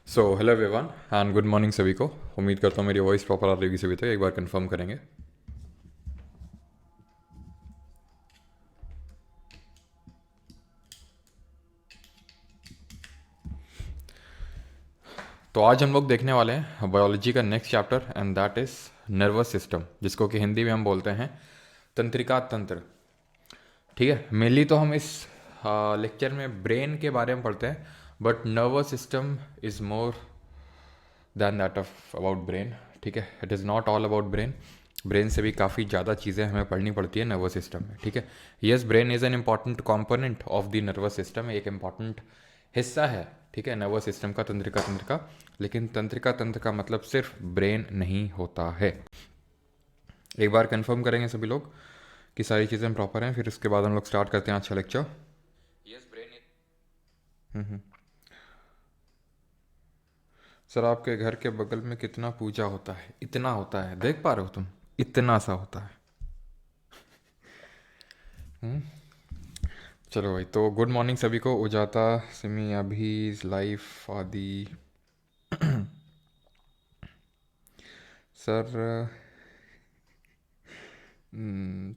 So hello everyone and good morning सभी को। उम्मीद करता हूँ मेरी वॉइस प्रॉपर आ रही होगी सभी तक। एक बार कंफर्म करेंगे। तो आज हम लोग देखने वाले हैं बायोलॉजी का next chapter and that is nervous system, जिसको कि हिंदी में हम बोलते हैं तंत्रिका तंत्र। ठीक है, मेनली तो हम इस लेक्चर में ब्रेन के बारे में पढ़ते हैं, but nervous system is more than that of about brain. ठीक है, it is not all about brain. Brain से भी काफ़ी ज़्यादा चीज़ें हमें पढ़नी पड़ती है नर्वस सिस्टम में। ठीक है, yes, brain is an important component of the nervous system, एक इम्पॉर्टेंट हिस्सा है। ठीक है, नर्वस सिस्टम का, तंत्रिका तंत्र का। लेकिन तंत्रिका तंत्र का मतलब सिर्फ ब्रेन नहीं होता है। एक बार कंफर्म करेंगे सभी लोग कि सारी चीज़ें प्रॉपर हैं, फिर उसके बाद हम लोग स्टार्ट करते हैं अच्छा लेक्चर। Yes, brain. सर, आपके घर के बगल में कितना पूजा होता है? इतना होता है, देख पा रहे हो तुम? इतना सा होता है। हम्म। चलो भाई, तो गुड मॉर्निंग सभी को। उजाता, सिमी, अभी, लाइफ, आदि। सर,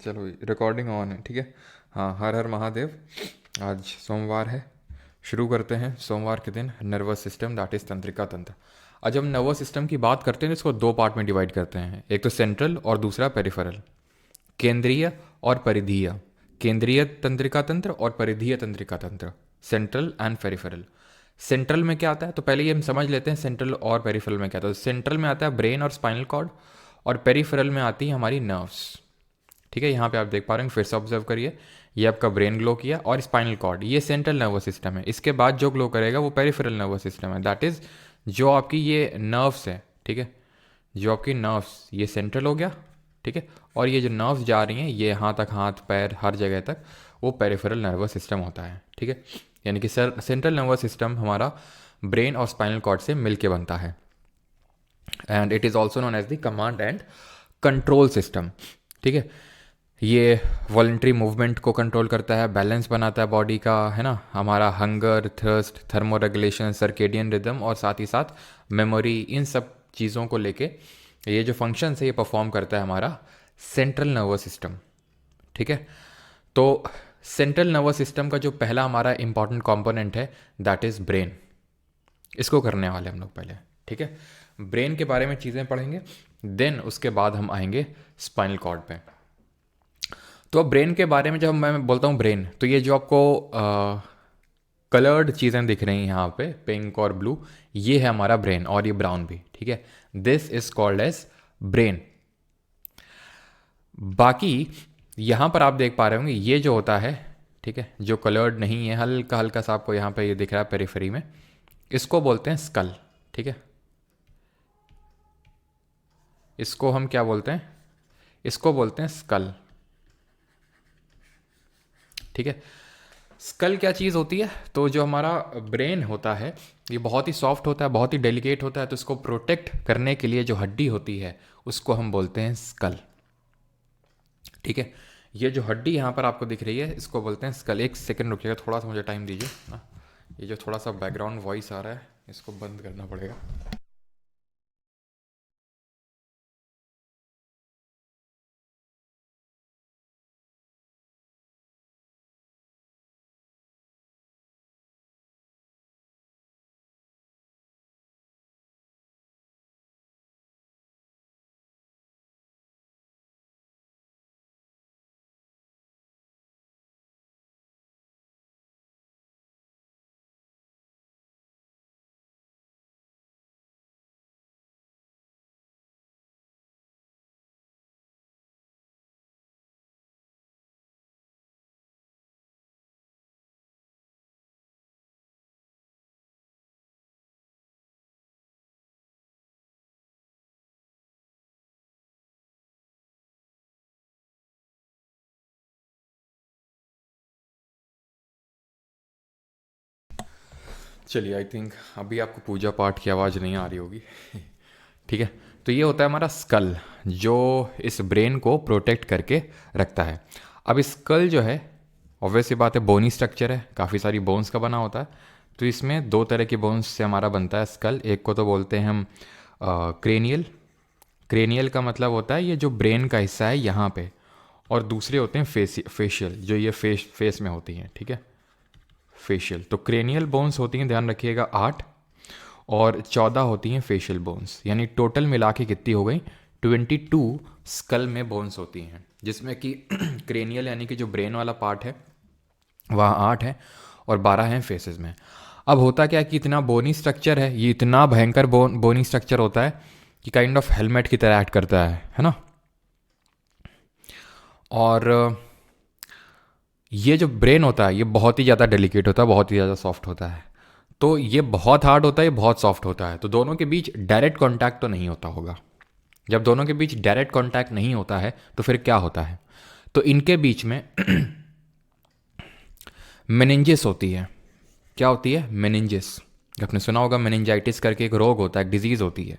चलो रिकॉर्डिंग ऑन है, ठीक है। हाँ, हर हर महादेव। आज सोमवार है, शुरू करते हैं सोमवार के दिन नर्वस सिस्टम, दैट इज़ तंत्रिका तंत्र। आज हम नर्वस सिस्टम की बात करते हैं तो इसको दो पार्ट में डिवाइड करते हैं, एक तो सेंट्रल और दूसरा पेरिफेरल। केंद्रीय और परिधीय। केंद्रीय तंत्रिका तंत्र और परिधीय तंत्रिका तंत्र, सेंट्रल एंड पेरिफेरल। सेंट्रल में क्या आता है, तो पहले ये हम समझ लेते हैं सेंट्रल और पेरिफेरल में क्या आता है। सेंट्रल में आता है ब्रेन और स्पाइनल कॉर्ड, और पेरिफेरल में आती है हमारी नर्व्स। ठीक है, यहाँ पे आप देख पा रहे हैं, फिर से ऑब्जर्व करिए। ये आपका ब्रेन ग्लो किया और स्पाइनल कॉर्ड, ये सेंट्रल नर्वस सिस्टम है। इसके बाद जो ग्लो करेगा वो पेरिफेरल नर्वस सिस्टम है, दैट इज जो आपकी ये नर्व्स है। ठीक है, जो आपकी नर्व्स, ये सेंट्रल हो गया। ठीक है, और ये जो नर्व्स जा रही हैं ये यहाँ तक, हाथ पैर हर जगह तक, वो पेरिफेरल नर्वस सिस्टम होता है। ठीक है, यानी कि सेंट्रल नर्वस सिस्टम हमारा ब्रेन और स्पाइनल कॉर्ड से मिलके बनता है, and it is also known as the command and control system. ठीक है, ये वॉलेंट्री मूवमेंट को कंट्रोल करता है, बैलेंस बनाता है बॉडी का, है ना, हमारा hunger, thirst, thermoregulation, circadian rhythm, और साथ ही साथ मेमोरी, इन सब चीज़ों को लेके ये जो फंक्शन है ये परफॉर्म करता है हमारा सेंट्रल नर्वस सिस्टम। ठीक है, तो सेंट्रल नर्वस सिस्टम का जो पहला हमारा इंपॉर्टेंट कंपोनेंट है दैट इज़ ब्रेन। इसको करने वाले हम लोग पहले। ठीक है, ब्रेन के बारे में चीज़ें पढ़ेंगे, देन उसके बाद हम आएंगे स्पाइनल कॉर्ड पे। तो अब ब्रेन के बारे में जब मैं बोलता हूँ ब्रेन, तो ये जो आपको कलर्ड चीज़ें दिख रही हैं यहाँ पे, पिंक और ब्लू, ये है हमारा ब्रेन, और ये ब्राउन भी। ठीक है, this is called as brain. बाकी यहाँ पर आप देख पा रहे होंगे ये जो होता है, ठीक है, जो कलर्ड नहीं है, हल्का हल्का सा आपको यहाँ पे ये दिख रहा है पेरिफेरी में, इसको बोलते हैं स्कल। ठीक है, इसको हम क्या बोलते हैं? इसको बोलते हैं स्कल। ठीक है, स्कल क्या चीज़ होती है? तो जो हमारा ब्रेन होता है ये बहुत ही सॉफ्ट होता है, बहुत ही डेलिकेट होता है, तो इसको प्रोटेक्ट करने के लिए जो हड्डी होती है उसको हम बोलते हैं स्कल। ठीक है, ये जो हड्डी यहाँ पर आपको दिख रही है इसको बोलते हैं स्कल। एक सेकंड रुकिएगा, थोड़ा सा मुझे टाइम दीजिए ना। ये जो थोड़ा सा बैकग्राउंड वॉइस आ रहा है इसको बंद करना पड़ेगा। चलिए, आई थिंक अभी आपको पूजा पाठ की आवाज़ नहीं आ रही होगी। ठीक है, तो ये होता है हमारा स्कल, जो इस ब्रेन को प्रोटेक्ट करके रखता है। अब स्कल जो है, ऑब्वियस सी बात है, बोनी स्ट्रक्चर है, काफ़ी सारी बोन्स का बना होता है। तो इसमें दो तरह के बोन्स से हमारा बनता है स्कल। एक को तो बोलते हैं हम क्रेनियल। क्रेनियल का मतलब होता है ये जो ब्रेन का हिस्सा है यहाँ पे, और दूसरे होते हैं फेशियल, जो ये फेस में होती हैं, ठीक है, फेशियल। तो क्रेनियल बोन्स होती हैं, ध्यान रखिएगा, 8, और 14 होती हैं फेशियल बोन्स, यानी टोटल मिला के कितनी हो गई, 22 स्कल में बोन्स होती हैं, जिसमें कि क्रेनियल यानी कि जो ब्रेन वाला पार्ट है वहाँ 8 है और 12 हैं फेसेस में। अब होता क्या है कि इतना बोनी स्ट्रक्चर है, ये इतना भयंकर बोनी स्ट्रक्चर होता है कि काइंड ऑफ हेलमेट की तरह एक्ट करता है ना। और ये जो ब्रेन होता है ये बहुत ही ज़्यादा डेलिकेट होता है, बहुत ही ज़्यादा सॉफ्ट होता है। तो ये बहुत हार्ड होता है, ये बहुत सॉफ्ट होता है, तो दोनों के बीच डायरेक्ट कांटेक्ट तो नहीं होता होगा। जब दोनों के बीच डायरेक्ट कांटेक्ट नहीं होता है तो फिर क्या होता है, तो इनके बीच में मेनिंजिस होती है। क्या होती है, मेनिंजिस। आपने सुना होगा मेनिंजाइटिस करके एक रोग होता है, एक डिजीज़ होती है।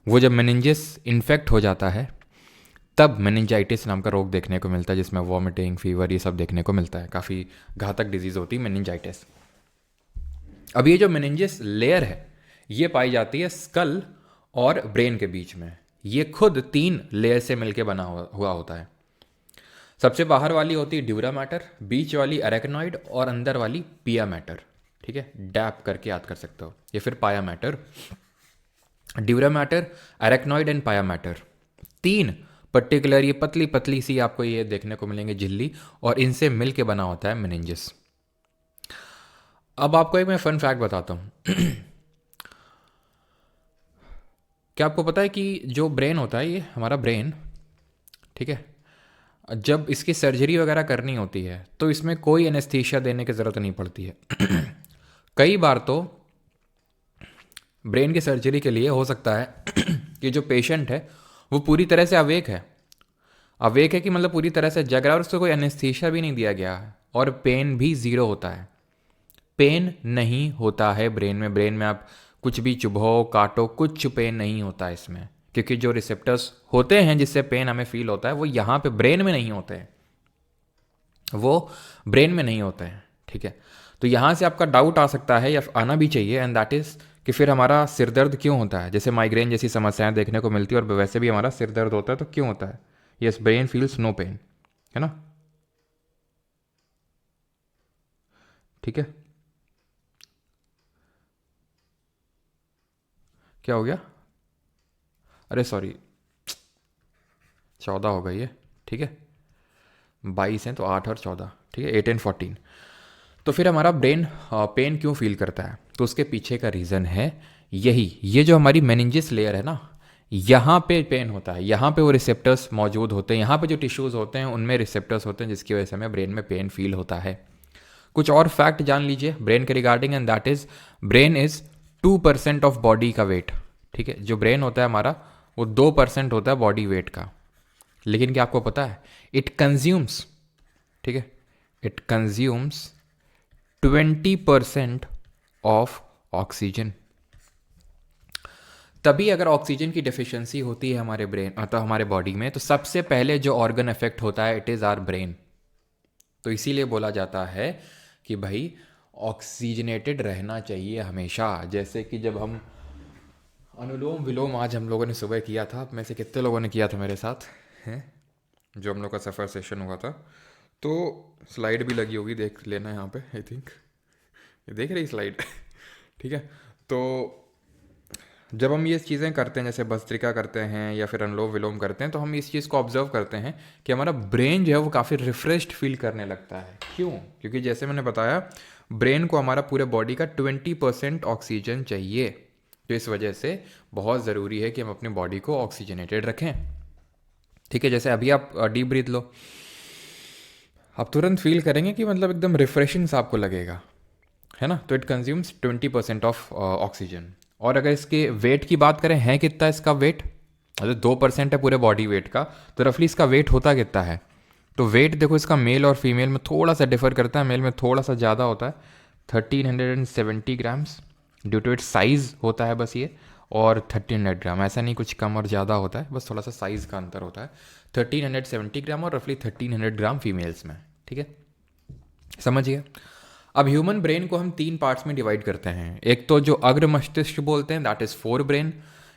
वो जब मेनिंजिस इन्फेक्ट हो जाता है तब मेनिंजाइटिस नाम का रोग देखने को मिलता है, जिसमें वॉमिटिंग, फीवर, ये सब देखने को मिलता है। काफ़ी घातक डिजीज़ होती है मेनिंजाइटिस। अब ये जो मेनिंजिस लेयर है ये पाई जाती है स्कल और ब्रेन के बीच में। ये खुद 3 लेयर से मिलके बना हुआ होता है। सबसे बाहर वाली होती है ड्यूरा मैटर, बीच वाली अरेक्नॉइड, और अंदर वाली पिया मैटर, ठीक है, डैप करके याद कर सकते हो, या फिर पाया matter. Dura mater, arachnoid and पाया मैटर, 3 पर्टिकुलर ये पतली पतली सी आपको ये देखने को मिलेंगे झिल्ली, और इनसे मिलके बना होता है मेनिंजिस। अब आपको एक मैं फन फैक्ट बताता हूँ। क्या आपको पता है कि जो ब्रेन होता है, ये हमारा ब्रेन, ठीक है, जब इसकी सर्जरी वगैरह करनी होती है तो इसमें कोई एनेस्थीसिया देने की ज़रूरत नहीं पड़ती है। कई बार तो ब्रेन की सर्जरी के लिए हो सकता है कि जो पेशेंट है वो पूरी तरह से अवेक है। अवेक है कि मतलब पूरी तरह से जग रहा है और उसको कोई एनेस्थीसिया भी नहीं दिया गया है, और पेन भी ज़ीरो होता है। पेन नहीं होता है ब्रेन में। ब्रेन में आप कुछ भी चुभो, काटो, कुछ पेन नहीं होता है इसमें, क्योंकि जो रिसेप्टर्स होते हैं जिससे पेन हमें फील होता है वो यहाँ पे ब्रेन में नहीं होते हैं, वो ब्रेन में नहीं होते हैं, ठीक है। तो यहाँ से आपका डाउट आ सकता है, या आना भी चाहिए, एंड दैट इज़ कि फिर हमारा सिर दर्द क्यों होता है। जैसे माइग्रेन जैसी समस्याएं देखने को मिलती है और वैसे भी हमारा सिर दर्द होता है, तो क्यों होता है। Yes, brain feels no pain, है ना, ठीक है। क्या हो गया, अरे सॉरी, 14 हो गई है, ठीक है, 22 हैं तो 8 और 14, ठीक है, 8 एंड 14। तो फिर हमारा ब्रेन पेन क्यों फील करता है, तो उसके पीछे का रीज़न है यही, ये जो हमारी मेनिंजिस लेयर है ना, यहाँ पे पेन होता है, यहाँ पे वो रिसेप्टर्स मौजूद होते हैं, यहाँ पे जो टिश्यूज़ होते हैं उनमें रिसेप्टर्स होते हैं, जिसकी वजह से हमें ब्रेन में पेन फील होता है। कुछ और फैक्ट जान लीजिए ब्रेन के regarding, and that is brain is 2% of body का वेट, ठीक है। जो ब्रेन होता है हमारा वो 2% होता है बॉडी वेट का, लेकिन क्या आपको पता है, इट कंज्यूम्स, ठीक है, इट कंज्यूम्स 20% ऑफ ऑक्सीजन। तभी अगर ऑक्सीजन की डिफिशियंसी होती है हमारे ब्रेन, मतलब हमारे बॉडी में, तो सबसे पहले जो ऑर्गन इफेक्ट होता है इट इज़ आवर ब्रेन। तो इसीलिए बोला जाता है कि भाई ऑक्सीजनेटेड रहना चाहिए हमेशा। जैसे कि जब हम अनुलोम विलोम आज हम लोगों ने सुबह किया था, आप में से कितने लोगों ने किया था मेरे साथ, हैं, जो हम लोग का सफ़र सेशन हुआ था, तो स्लाइड भी लगी होगी, देख लेना यहाँ पे, आई थिंक ये देख रही स्लाइड। ठीक है, तो जब हम ये चीज़ें करते हैं, जैसे भस्त्रिका करते हैं या फिर अनुलोम विलोम करते हैं, तो हम इस चीज़ को ऑब्जर्व करते हैं कि हमारा ब्रेन जो है वो काफ़ी रिफ्रेश्ड फील करने लगता है। क्यों? क्योंकि जैसे मैंने बताया, ब्रेन को हमारा पूरे बॉडी का 20% ऑक्सीजन चाहिए, तो इस वजह से बहुत ज़रूरी है कि हम अपनी बॉडी को ऑक्सीजनेटेड रखें। ठीक है, जैसे अभी आप डीप ब्रीथ लो, आप तुरंत फील करेंगे कि मतलब एकदम रिफ्रेशिंग सा आपको लगेगा, है ना। तो इट कंज्यूम्स 20% ऑफ ऑक्सीजन। और अगर इसके वेट की बात करें, है कितना इसका वेट, अगर 2% है पूरे बॉडी वेट का, तो रफली इसका वेट होता कितना है। तो वेट देखो इसका मेल और फीमेल में थोड़ा सा डिफर करता है, मेल में थोड़ा सा ज़्यादा होता है, 1370 grams due to it size होता है बस ये, और 1300 ग्राम, ऐसा नहीं कुछ कम और ज़्यादा होता है, बस थोड़ा सा साइज़ का अंतर होता है। 1370 ग्राम और रफली 1300 ग्राम फीमेल्स में, ठीक है, समझिए। अब ह्यूमन ब्रेन को हम 3 पार्ट्स में डिवाइड करते हैं। एक तो जो अग्र मस्तिष्क बोलते हैं, दैट इज फोर ब्रेन।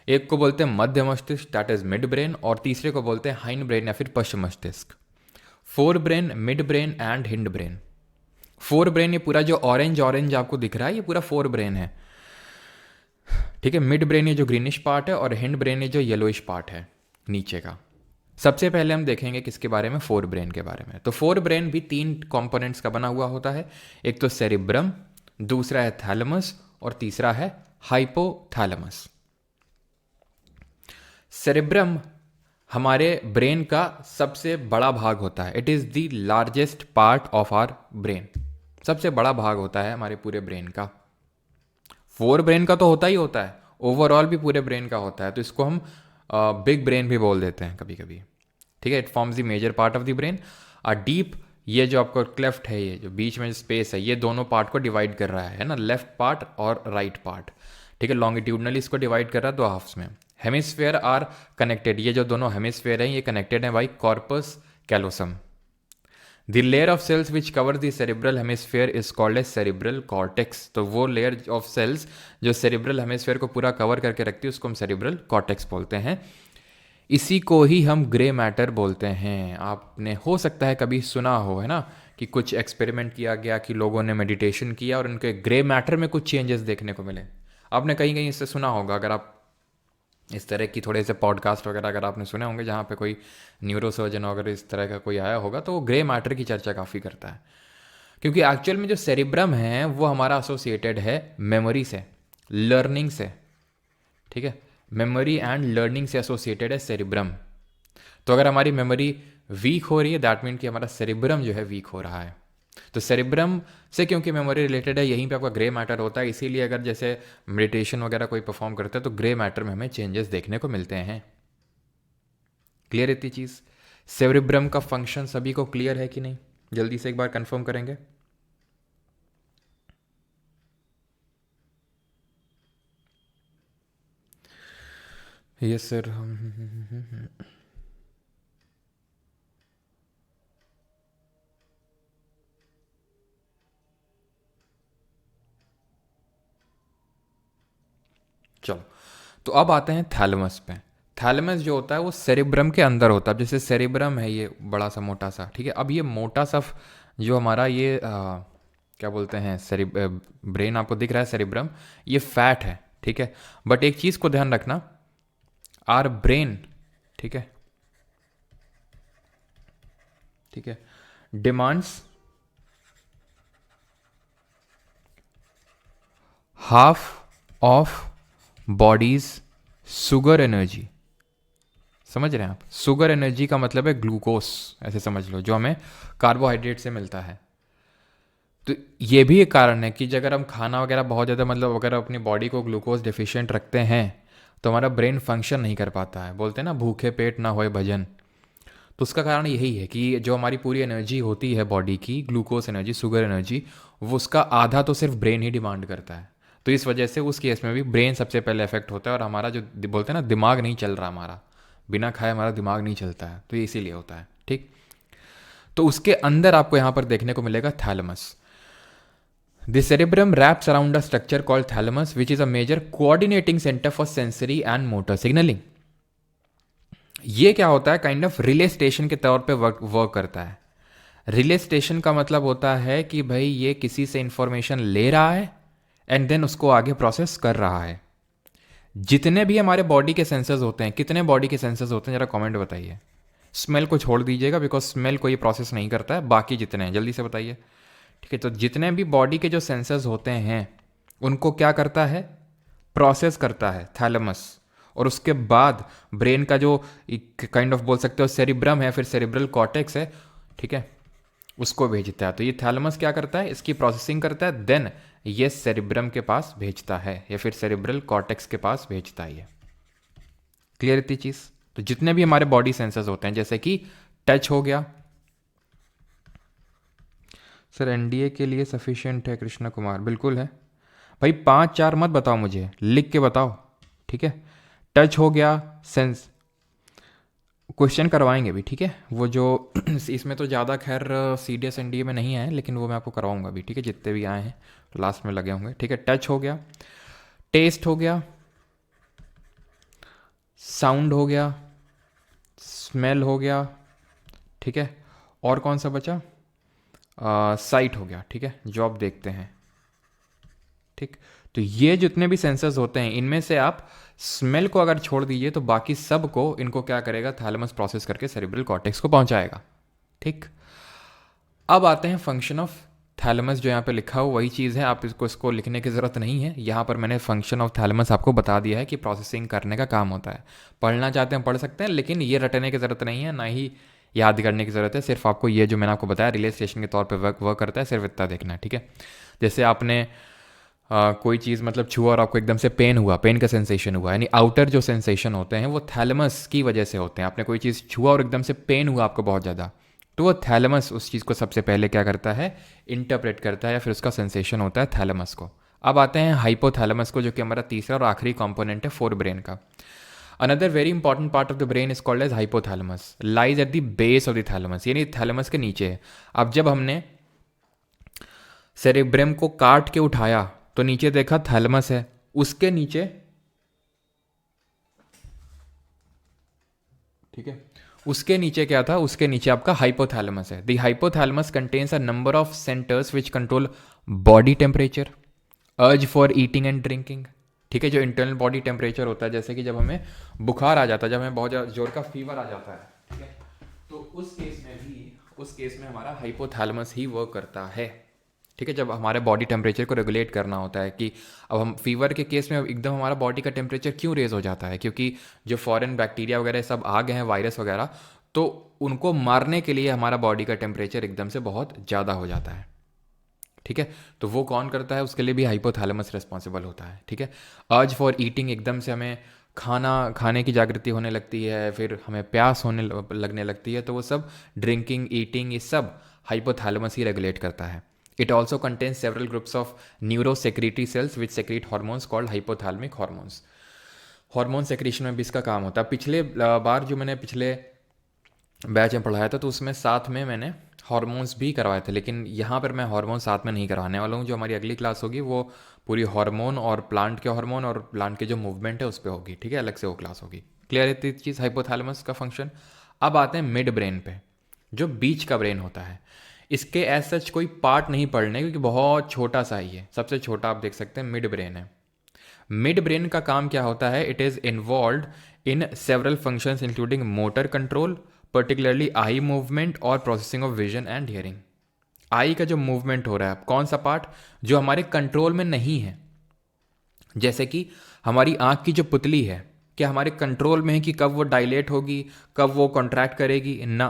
एक को बोलते हैं मध्य मस्तिष्क, दैट इज मिड ब्रेन। और तीसरे को बोलते हैं हाइंड ब्रेन या फिर पश्च मस्तिष्क। Fore brain, mid brain and hind brain. Fore brain, ये पूरा जो ऑरेंज ऑरेंज आपको दिख रहा है, ये पूरा फोर ब्रेन है, ठीक है। मिड ब्रेन ये जो ग्रीनिश पार्ट है, और हिंड ब्रेन ये जो येलोइश पार्ट है नीचे का। सबसे पहले हम देखेंगे किसके बारे में, फोर ब्रेन के बारे में। तो फोर ब्रेन भी 3 कंपोनेंट्स का बना हुआ होता है। एक तो सेरिब्रम, दूसरा है थैलेमस, और तीसरा है हाइपोथैलेमस। सेरिब्रम हमारे ब्रेन का सबसे बड़ा भाग होता है। It is the largest part of our brain. सबसे बड़ा भाग होता है हमारे पूरे ब्रेन का। फोर ब्रेन का तो होता ही होता है, ओवरऑल भी पूरे ब्रेन का होता है, तो इसको हम बिग ब्रेन भी बोल देते हैं कभी कभी, ठीक है। It forms the major part of the brain. Deep, ये जो आपको क्लेफ्ट है, ये जो बीच में स्पेस है, ये दोनों पार्ट को डिवाइड कर रहा है ना, लेफ्ट पार्ट और राइट पार्ट, ठीक है। लॉन्गिट्यूडनली इसको डिवाइड कर रहा है 2 हाफ्स में। हेमिस्फेयर आर कनेक्टेड, ये जो दोनों हेमिस्फेयर हैं ये कनेक्टेड है by corpus callosum. The layer of cells which cover the cerebral hemisphere is called as cerebral cortex. तो वो लेयर ऑफ सेल्स जो सेरिब्रल हेमिस्फेयर को पूरा कवर करके रखती है, उसको हम सेरिब्रल कॉर्टेक्स बोलते हैं। इसी को ही हम ग्रे मैटर बोलते हैं। आपने हो सकता है कभी सुना हो, है ना, कि कुछ एक्सपेरिमेंट किया गया कि लोगों ने मेडिटेशन किया और उनके ग्रे मैटर में कुछ चेंजेस देखने को मिले। आपने कहीं कहीं इससे सुना होगा, अगर आप इस तरह की थोड़े से पॉडकास्ट वगैरह अगर आपने सुने होंगे जहाँ पे कोई न्यूरोसर्जन वगैरह इस तरह का कोई आया होगा, तो वो ग्रे मैटर की चर्चा काफ़ी करता है। क्योंकि एक्चुअल में जो सेरिब्रम है वो हमारा एसोसिएटेड है मेमोरी से, लर्निंग से, ठीक है। मेमोरी एंड लर्निंग से एसोसिएटेड है सेरिब्रम। तो अगर हमारी मेमोरी वीक हो रही है, दैट मीन कि हमारा सेरिब्रम जो है वीक हो रहा है। तो सेरिब्रम से क्योंकि मेमोरी रिलेटेड है, यहीं पे आपका ग्रे मैटर होता है। इसीलिए अगर जैसे मेडिटेशन वगैरह कोई परफॉर्म करते हैं तो ग्रे मैटर में हमें चेंजेस देखने को मिलते हैं। क्लियर इतनी चीज़? सेरिब्रम का फंक्शन सभी को क्लियर है कि नहीं? जल्दी से एक बार कंफर्म करेंगे। Yes sir. चलो, तो अब आते हैं थैलेमस पे। थैलेमस जो होता है वो सेरिब्रम के अंदर होता है। जैसे सेरिब्रम है ये बड़ा सा मोटा सा, ठीक है। अब ये मोटा सा जो हमारा ये क्या बोलते हैं, ब्रेन आपको दिख रहा है सेरिब्रम, ये फैट है, ठीक है। बट एक चीज़ को ध्यान रखना, आर ब्रेन, ठीक है, ठीक है, demands half of bodies sugar energy. समझ रहे हैं आप? सुगर एनर्जी का मतलब है ग्लूकोस, ऐसे समझ लो, जो हमें कार्बोहाइड्रेट से मिलता है। तो ये भी एक कारण है कि अगर हम खाना वगैरह बहुत ज़्यादा, मतलब अगर अपनी बॉडी को ग्लूकोज डिफिशिएंट रखते हैं तो हमारा ब्रेन फंक्शन नहीं कर पाता है। बोलते हैं ना, भूखे पेट ना होए भजन। तो उसका कारण यही है कि जो हमारी पूरी एनर्जी होती है बॉडी की, ग्लूकोज एनर्जी, शुगर एनर्जी, वो उसका आधा तो सिर्फ ब्रेन ही डिमांड करता है। तो इस वजह से उस केस में भी ब्रेन सबसे पहले इफेक्ट होता है। और हमारा जो बोलते हैं ना, दिमाग नहीं चल रहा हमारा, बिना खाए हमारा दिमाग नहीं चलता है, तो ये इसीलिए होता है, ठीक। तो उसके अंदर आपको यहाँ पर देखने को मिलेगा thalamus. The cerebrum wraps around a structure called thalamus, which is a major coordinating center for sensory and motor signaling. ये क्या होता है, काइंड ऑफ रिले स्टेशन के तौर पे वर्क करता है। रिले स्टेशन का मतलब होता है कि भाई ये किसी से इंफॉर्मेशन ले रहा है एंड देन उसको आगे प्रोसेस कर रहा है। जितने भी हमारे बॉडी के सेंसर्स होते हैं, कितने बॉडी के सेंसर्स होते हैं जरा कमेंट बताइए। स्मेल को छोड़ दीजिएगा, बिकॉज स्मेल को ये प्रोसेस नहीं करता है। बाकी जितने हैं जल्दी से बताइए, ठीक है। तो जितने भी बॉडी के जो सेंसर्स होते हैं उनको क्या करता है, प्रोसेस करता है थैलेमस। और उसके बाद ब्रेन का जो काइंड ऑफ बोल सकते हो सेरिब्रम है, फिर सेरिब्रल कॉर्टेक्स है, ठीक है, उसको भेजता है। तो ये थैलेमस क्या करता है, इसकी प्रोसेसिंग करता है, देन ये सेरिब्रम के पास भेजता है या फिर सेरिब्रल कॉर्टेक्स के पास भेजता है। ये क्लियर इतनी चीज़? तो जितने भी हमारे बॉडी सेंसर्स होते हैं, जैसे कि टच हो गया, सर एनडीए के लिए सफिशिएंट है कृष्णा कुमार, बिल्कुल है भाई। 5-4 मत बताओ, मुझे लिख के बताओ, ठीक है। टच हो गया, सेंस, क्वेश्चन करवाएंगे भी, ठीक है। वो जो इसमें तो ज़्यादा खैर C D S N D A में नहीं आए, लेकिन वो मैं आपको करवाऊंगा भी, ठीक है। जितने भी आए हैं लास्ट में लगे होंगे, ठीक है। टच हो गया, टेस्ट हो गया, साउंड हो गया, स्मेल हो गया, ठीक है। और कौन सा बचा? साइट हो गया, ठीक है, जो आप देखते हैं, ठीक। तो ये जितने भी सेंसर्स होते हैं इनमें से आप स्मेल को अगर छोड़ दीजिए तो बाकी सब को इनको क्या करेगा, थैलेमस प्रोसेस करके सेरिब्रल कॉर्टेक्स को पहुंचाएगा, ठीक। अब आते हैं फंक्शन ऑफ थैलेमस, जो यहाँ पे लिखा हो वही चीज़ है, आप इसको लिखने की ज़रूरत नहीं है। यहाँ पर मैंने फंक्शन ऑफ थैलेमस आपको बता दिया है कि प्रोसेसिंग करने का काम होता है। पढ़ना चाहते हैं पढ़ सकते हैं, लेकिन ये रटने की ज़रूरत नहीं है, ना ही याद करने की ज़रूरत है। सिर्फ आपको ये जो मैंने आपको बताया रिले स्टेशन के तौर पर वर्क करता है, सिर्फ इतना देखना है, ठीक है। जैसे आपने कोई चीज़ मतलब छुआ और आपको एकदम से पेन हुआ, पेन का सेंसेशन हुआ, यानी आउटर जो सेंसेशन होते हैं वो थैलेमस की वजह से होते हैं। आपने कोई चीज़ छुआ और एकदम से पेन हुआ आपको बहुत ज़्यादा, तो वो थैलेमस उस चीज़ को सबसे पहले क्या करता है, इंटरप्रेट करता है, या फिर उसका सेंसेशन होता है थैलेमस को। अब आते हैं हाइपोथैलेमस को, जो कि हमारा तीसरा और आखिरी कंपोनेंट है फोर ब्रेन का। Another very important part of the brain is called as hypothalamus, lies at the base of the thalamus, यानी थैलेमस के नीचे है। अब जब हमने सेरेब्रम को काट के उठाया तो नीचे देखा थैलेमस है, उसके नीचे, ठीक है, उसके नीचे क्या था, उसके नीचे आपका हाइपोथैलेमस है। The hypothalamus contains a number of centres which control body temperature, urge for eating and drinking, ठीक है। जो इंटरनल बॉडी टेम्परेचर होता है, जैसे कि जब हमें बुखार आ जाता है, जब हमें बहुत जोर का फीवर आ जाता है, ठीक है, तो उस केस में हमारा हाइपोथैलेमस ही वर्क करता है, ठीक है। जब हमारे बॉडी टेम्परेचर को रेगुलेट करना होता है कि अब हम फीवर के केस में एकदम हमारा बॉडी का टेम्परेचर क्यों रेज हो जाता है, क्योंकि जो फॉरेन बैक्टीरिया वगैरह सब आ गए हैं, वायरस वगैरह, तो उनको मारने के लिए हमारा बॉडी का टेम्परेचर एकदम से बहुत ज़्यादा हो जाता है, ठीक है। तो वो कौन करता है, उसके लिए भी हाइपोथैलेमस रिस्पॉन्सिबल होता है, ठीक है। अर्ज फॉर ईटिंग, एकदम से हमें खाना खाने की जागृति होने लगती है, फिर हमें प्यास होने लगने लगती है, तो वो सब ड्रिंकिंग, ईटिंग, ये सब हाइपोथैलेमस ही रेगुलेट करता है। It also contains several groups of neurosecretory cells which secrete hormones called hypothalamic hormones. Hormone secretion में भी इसका काम होता है। पिछले बार जो मैंने पिछले बैच में पढ़ाया था तो उसमें साथ में मैंने हॉर्मोन्स भी करवाए थे, लेकिन यहाँ पर मैं हार्मोन साथ में नहीं करवाने वाला हूँ। जो हमारी अगली क्लास होगी वो पूरी हार्मोन और प्लांट के हार्मोन और प्लांट के जो मूवमेंट है उस पर होगी, ठीक है, अलग से वो क्लास होगी। क्लियर है इतनी चीज़, हाइपोथैलेमस का फंक्शन। अब आते हैं मिड ब्रेन पे, जो बीच का ब्रेन होता है। इसके एज सच कोई पार्ट नहीं पढ़ने, क्योंकि बहुत छोटा सा ही है, सबसे छोटा आप देख सकते हैं मिड ब्रेन है। मिड ब्रेन का काम क्या होता है, it is involve in several functions including motor control, particularly eye movement और processing of vision and hearing. Eye का जो मूवमेंट हो रहा है, कौन सा पार्ट जो हमारे कंट्रोल में नहीं है, जैसे कि हमारी आंख की जो पुतली है, क्या हमारे कंट्रोल में है कि कब वो डायलेट होगी, कब वो कॉन्ट्रैक्ट करेगी ना।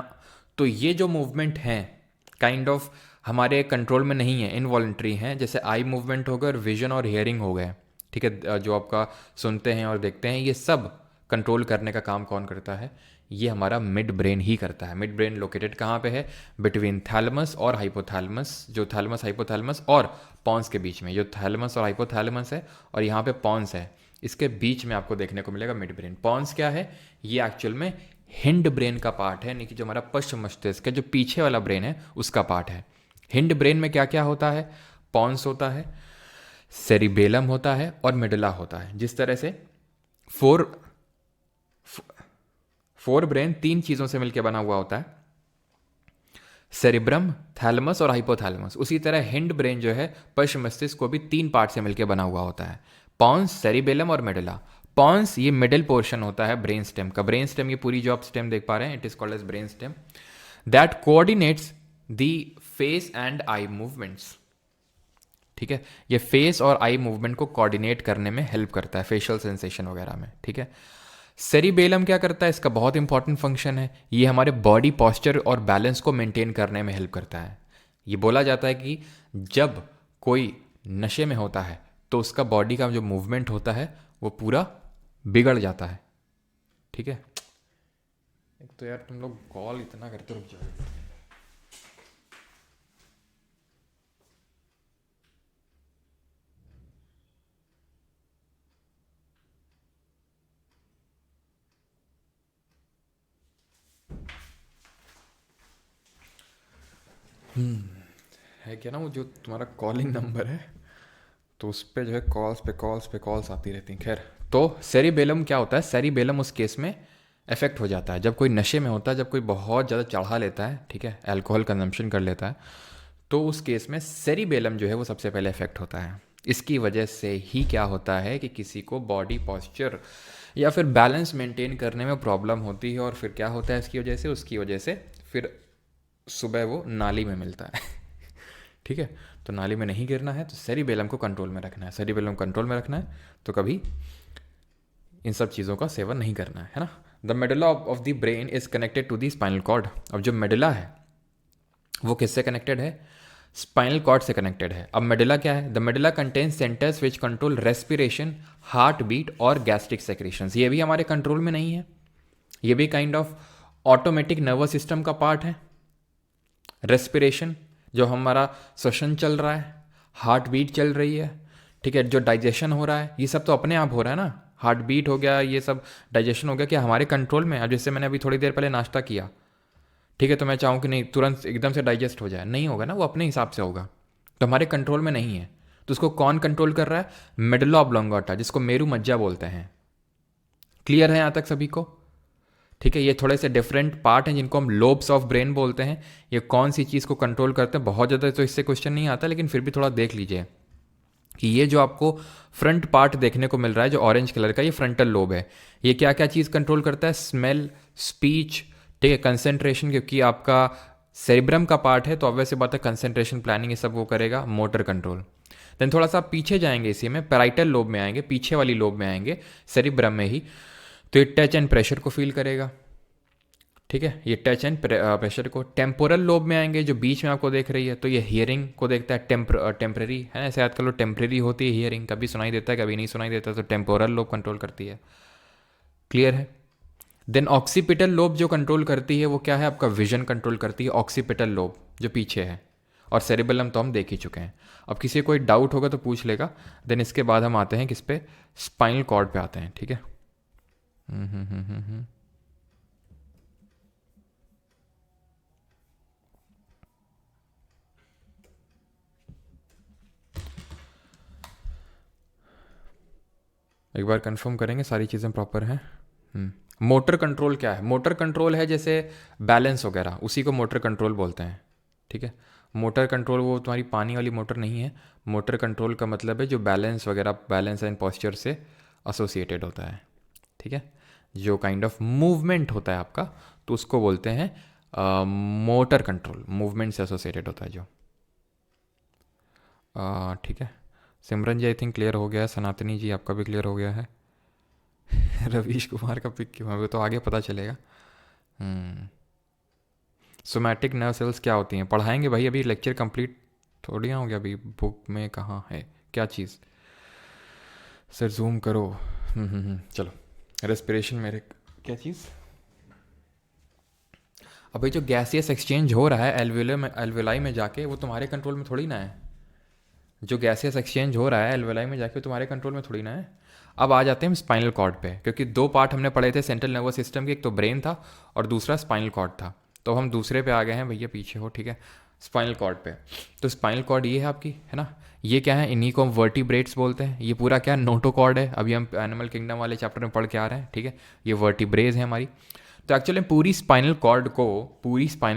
तो ये जो मूवमेंट है काइंड ऑफ हमारे कंट्रोल में नहीं है, इनवॉलेंट्री हैं, जैसे आई मूवमेंट हो गए और विजन और हियरिंग हो गए, ठीक है। जो आपका सुनते हैं और देखते हैं, ये सब कंट्रोल करने का काम कौन करता है, ये हमारा मिड ब्रेन ही करता है। मिड ब्रेन लोकेटेड कहाँ पे है, बिटवीन थैलेमस और हाइपोथैलेमस, जो थैलेमस हाइपोथैलेमस और पॉन्स के बीच में, जो थैलेमस और हाइपोथैलेमस है और यहाँ पे पॉन्स है, इसके बीच में आपको देखने को मिलेगा मिड ब्रेन। पॉन्स क्या है, ये एक्चुअल में हिंड ब्रेन का पार्ट है, यानी कि जो हमारा पश्चिम मस्तिष्क का जो पीछे वाला ब्रेन है उसका पार्ट है। हिंड ब्रेन में क्या क्या होता है, पॉन्स होता है, सेरिबेलम होता है और मिडला होता है। जिस तरह से फोर फोर ब्रेन तीन चीज़ों से मिलकर बना हुआ होता है, सेरिब्रम, थैलेमस और हाइपोथैलेमस, उसी तरह हिंड ब्रेन जो है पश्चिम मस्तिष्क को भी तीन पार्ट से मिलकर बना हुआ होता है, पॉन्स, सेरिबेलम और मेडुला। पॉन्स ये मिडिल पोर्शन होता है ब्रेन स्टेम का। ब्रेन स्टेम, ये पूरी जो आप स्टेम देख पा रहे हैं, it is called as brain stem, that coordinates the face and eye movements, ठीक है। ये फेस और आई मूवमेंट को कोऑर्डिनेट करने में हेल्प करता है, फेशियल सेंसेशन वगैरह में, ठीक है। सेरिबेलम क्या करता है, इसका बहुत इंपॉर्टेंट फंक्शन है, ये हमारे बॉडी पॉस्चर और बैलेंस को मेंटेन करने में हेल्प करता है। ये बोला जाता है कि जब कोई नशे में होता है तो उसका बॉडी का जो मूवमेंट होता है वो पूरा बिगड़ जाता है, ठीक है। एक तो यार तुम लोग कॉल इतना करते, रुक जाओ। है क्या ना, वो जो तुम्हारा कॉलिंग नंबर है तो उस पे जो है कॉल्स आती रहती हैं। खैर, तो सेरिबेलम क्या होता है, सेरिबेलम उस केस में इफेक्ट हो जाता है जब कोई नशे में होता है, जब कोई बहुत ज़्यादा चढ़ा लेता है, ठीक है, अल्कोहल कंजम्पशन कर लेता है, तो उस केस में सेरिबेलम जो है वो सबसे पहले इफेक्ट होता है। इसकी वजह से ही क्या होता है कि किसी को बॉडी पॉस्चर या फिर बैलेंस मेंटेन करने में प्रॉब्लम होती है, और फिर क्या होता है इसकी वजह से, उसकी वजह से फिर सुबह वो नाली में मिलता है। ठीक है, तो नाली में नहीं गिरना है तो सेरिबेलम को कंट्रोल में रखना है, सेरिबेलम कंट्रोल में रखना है तो कभी इन सब चीज़ों का सेवन नहीं करना है ना। The medulla of the brain is connected to the spinal cord. अब जो मेडुला है वो किससे कनेक्टेड है, स्पाइनल कॉर्ड से कनेक्टेड है। अब मेडुला क्या है, the medulla contains centres which control respiration, heartbeat और गैस्ट्रिक सेक्रेशंस। ये भी हमारे कंट्रोल में नहीं है, ये भी kind of automatic nervous system का पार्ट है। रेस्पिरेशन जो हमारा श्वसन चल रहा है, हार्ट बीट चल रही है, ठीक है, जो डाइजेशन हो रहा है, ये सब तो अपने आप हो रहा है ना। हार्ट बीट हो गया, ये सब डाइजेशन हो गया, क्या हमारे कंट्रोल में। अब जैसे मैंने अभी थोड़ी देर पहले नाश्ता किया, ठीक है, तो मैं चाहूँ कि नहीं तुरंत एकदम से डाइजेस्ट हो जाए, नहीं होगा ना, वो अपने हिसाब से होगा, तो हमारे कंट्रोल में नहीं है। तो उसको कौन कंट्रोल कर रहा है, मेडुला ऑब्लोंगाटा, जिसको मेरू मज्जा बोलते हैं। क्लियर है यहाँ तक सभी को, ठीक है। ये थोड़े से डिफरेंट पार्ट हैं जिनको हम लोब्स ऑफ ब्रेन बोलते हैं। ये कौन सी चीज़ को कंट्रोल करते हैं, बहुत ज़्यादा तो इससे क्वेश्चन नहीं आता, लेकिन फिर भी थोड़ा देख लीजिए कि ये जो आपको फ्रंट पार्ट देखने को मिल रहा है जो ऑरेंज कलर का, ये फ्रंटल लोब है। ये क्या क्या चीज़ कंट्रोल करता है, स्मेल, स्पीच, ठीक है, कंसेंट्रेशन, क्योंकि आपका सेरिब्रम का पार्ट है तो ऑब्वियस बात है कंसेंट्रेशन, प्लानिंग, ये सब वो करेगा, मोटर कंट्रोल। देन थोड़ा सा पीछे जाएंगे, इसी में पैराइटल लोब में आएंगे, पीछे वाली लोब में आएंगे सेरिब्रम में ही, तो ये टच एंड प्रेशर को फील करेगा, ठीक है, ये टच एंड प्रेशर को। टेम्पोरल लोब में आएंगे जो बीच में आपको देख रही है, तो ये हियरिंग को देखता है, टेम्पररी है ना, ऐसे याद कर लो, टेम्पररी होती है हियरिंग, कभी सुनाई देता है कभी नहीं सुनाई देता, तो टेम्पोरल लोब कंट्रोल करती है। क्लियर है। देन ऑक्सीपिटल लोब जो कंट्रोल करती है वो क्या है, आपका विजन कंट्रोल करती है, ऑक्सीपिटल लोब जो पीछे है, और सेरिबेलम तो हम देख ही चुके हैं। अब किसी को कोई डाउट होगा तो पूछ लेगा। देन इसके बाद हम आते हैं किस पे, स्पाइनल कॉर्ड पे आते हैं, ठीक है। एक बार कंफर्म करेंगे सारी चीज़ें प्रॉपर हैं। मोटर कंट्रोल क्या है, मोटर कंट्रोल है जैसे बैलेंस वगैरह, उसी को मोटर कंट्रोल बोलते हैं, ठीक है। मोटर कंट्रोल वो तुम्हारी पानी वाली मोटर नहीं है, मोटर कंट्रोल का मतलब है जो बैलेंस वगैरह, बैलेंस एंड पॉस्चर से एसोसिएटेड होता है, ठीक है, जो काइंड ऑफ मूवमेंट होता है आपका, तो उसको बोलते हैं मोटर कंट्रोल, मूवमेंट से एसोसिएटेड होता है जो, ठीक है। सिमरन जी आई थिंक क्लियर हो गया है, सनातनी जी आपका भी क्लियर हो गया है। रवीश कुमार का पिक क्यों है, वो तो आगे पता चलेगा। सोमैटिक नर्व सेल्स क्या होती हैं, पढ़ाएंगे भाई, अभी लेक्चर कंप्लीट थोड़ी ना हो गया, अभी बुक में कहाँ है क्या चीज़। सर जूम करो। चलो, रेस्पिरेशन मेरे क्या चीज़, अभी जो गैसियस एक्सचेंज हो रहा है एल्वेलाई में जाके, वो तुम्हारे कंट्रोल में थोड़ी ना है। जो गैसियस एक्सचेंज हो रहा है एल्वेलाई में जाके, तुम्हारे कंट्रोल में थोड़ी ना है। अब आ जाते हैं हम स्पाइनल कॉर्ड पे, क्योंकि दो पार्ट हमने पढ़े थे सेंट्रल नर्वस सिस्टम के, एक तो ब्रेन था और दूसरा स्पाइनल कॉर्ड था, तो हम दूसरे पे आ गए हैं, भैया पीछे हो, ठीक है, स्पाइनल कॉर्ड पे। तो स्पाइनल कॉर्ड ये है आपकी, है ना, ये क्या है, इन्हीं को हम वर्टिब्रेट्स बोलते हैं। ये पूरा क्या नोटोकॉर्ड है, अभी हम एनिमल किंगडम वाले चैप्टर में पढ़ के आ रहे हैं, ठीक है, ये वर्टिब्रेज है हमारी। तो एक्चुअली पूरी स्पाइनल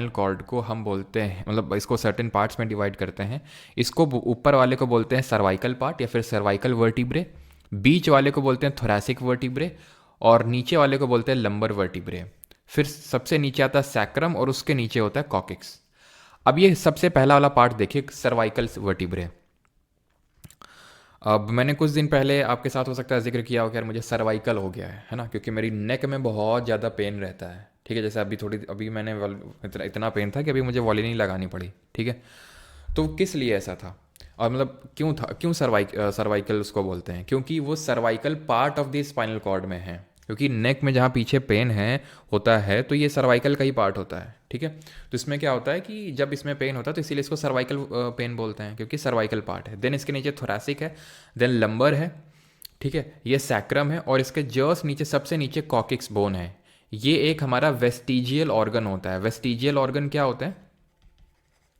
कॉर्ड को हम बोलते हैं, मतलब इसको सर्टेन पार्ट्स में डिवाइड करते हैं। इसको ऊपर वाले को बोलते हैं सर्वाइकल पार्ट या फिर सर्वाइकल वर्टिब्रे, बीच वाले को बोलते हैं थोरैसिक वर्टिब्रे, और नीचे वाले को बोलते हैं लंबर वर्टिब्रे। फिर सबसे नीचे आता है सैक्रम और उसके नीचे होता है कॉकिक्स। अब ये सबसे पहला वाला पार्ट देखिए, सर्वाइकल वर्टिब्रे। अब मैंने कुछ दिन पहले आपके साथ हो सकता है जिक्र किया हो कि यार मुझे सर्वाइकल हो गया है ना, क्योंकि मेरी नेक में बहुत ज़्यादा पेन रहता है, ठीक है। जैसे अभी मैंने इतना पेन था कि अभी मुझे वॉलिनी लगानी पड़ी, ठीक है। तो किस लिए ऐसा था, और मतलब क्यों सर्वाइकल उसको बोलते हैं, क्योंकि वो cervical part of the spinal cord में है, क्योंकि नेक में जहाँ पीछे पेन होता है तो ये सर्वाइकल का ही पार्ट होता है, ठीक है। तो इसमें क्या होता है कि जब इसमें पेन होता है तो इसीलिए इसको सर्वाइकल पेन बोलते हैं, क्योंकि सर्वाइकल पार्ट है। देन इसके नीचे थोरैसिक है, देन लंबर है, ठीक है, ये सैक्रम है, और इसके जस्ट नीचे सबसे नीचे कॉकिक्स बोन है। ये एक हमारा वेस्टिजियल ऑर्गन होता है। वेस्टिजियल ऑर्गन क्या होता है,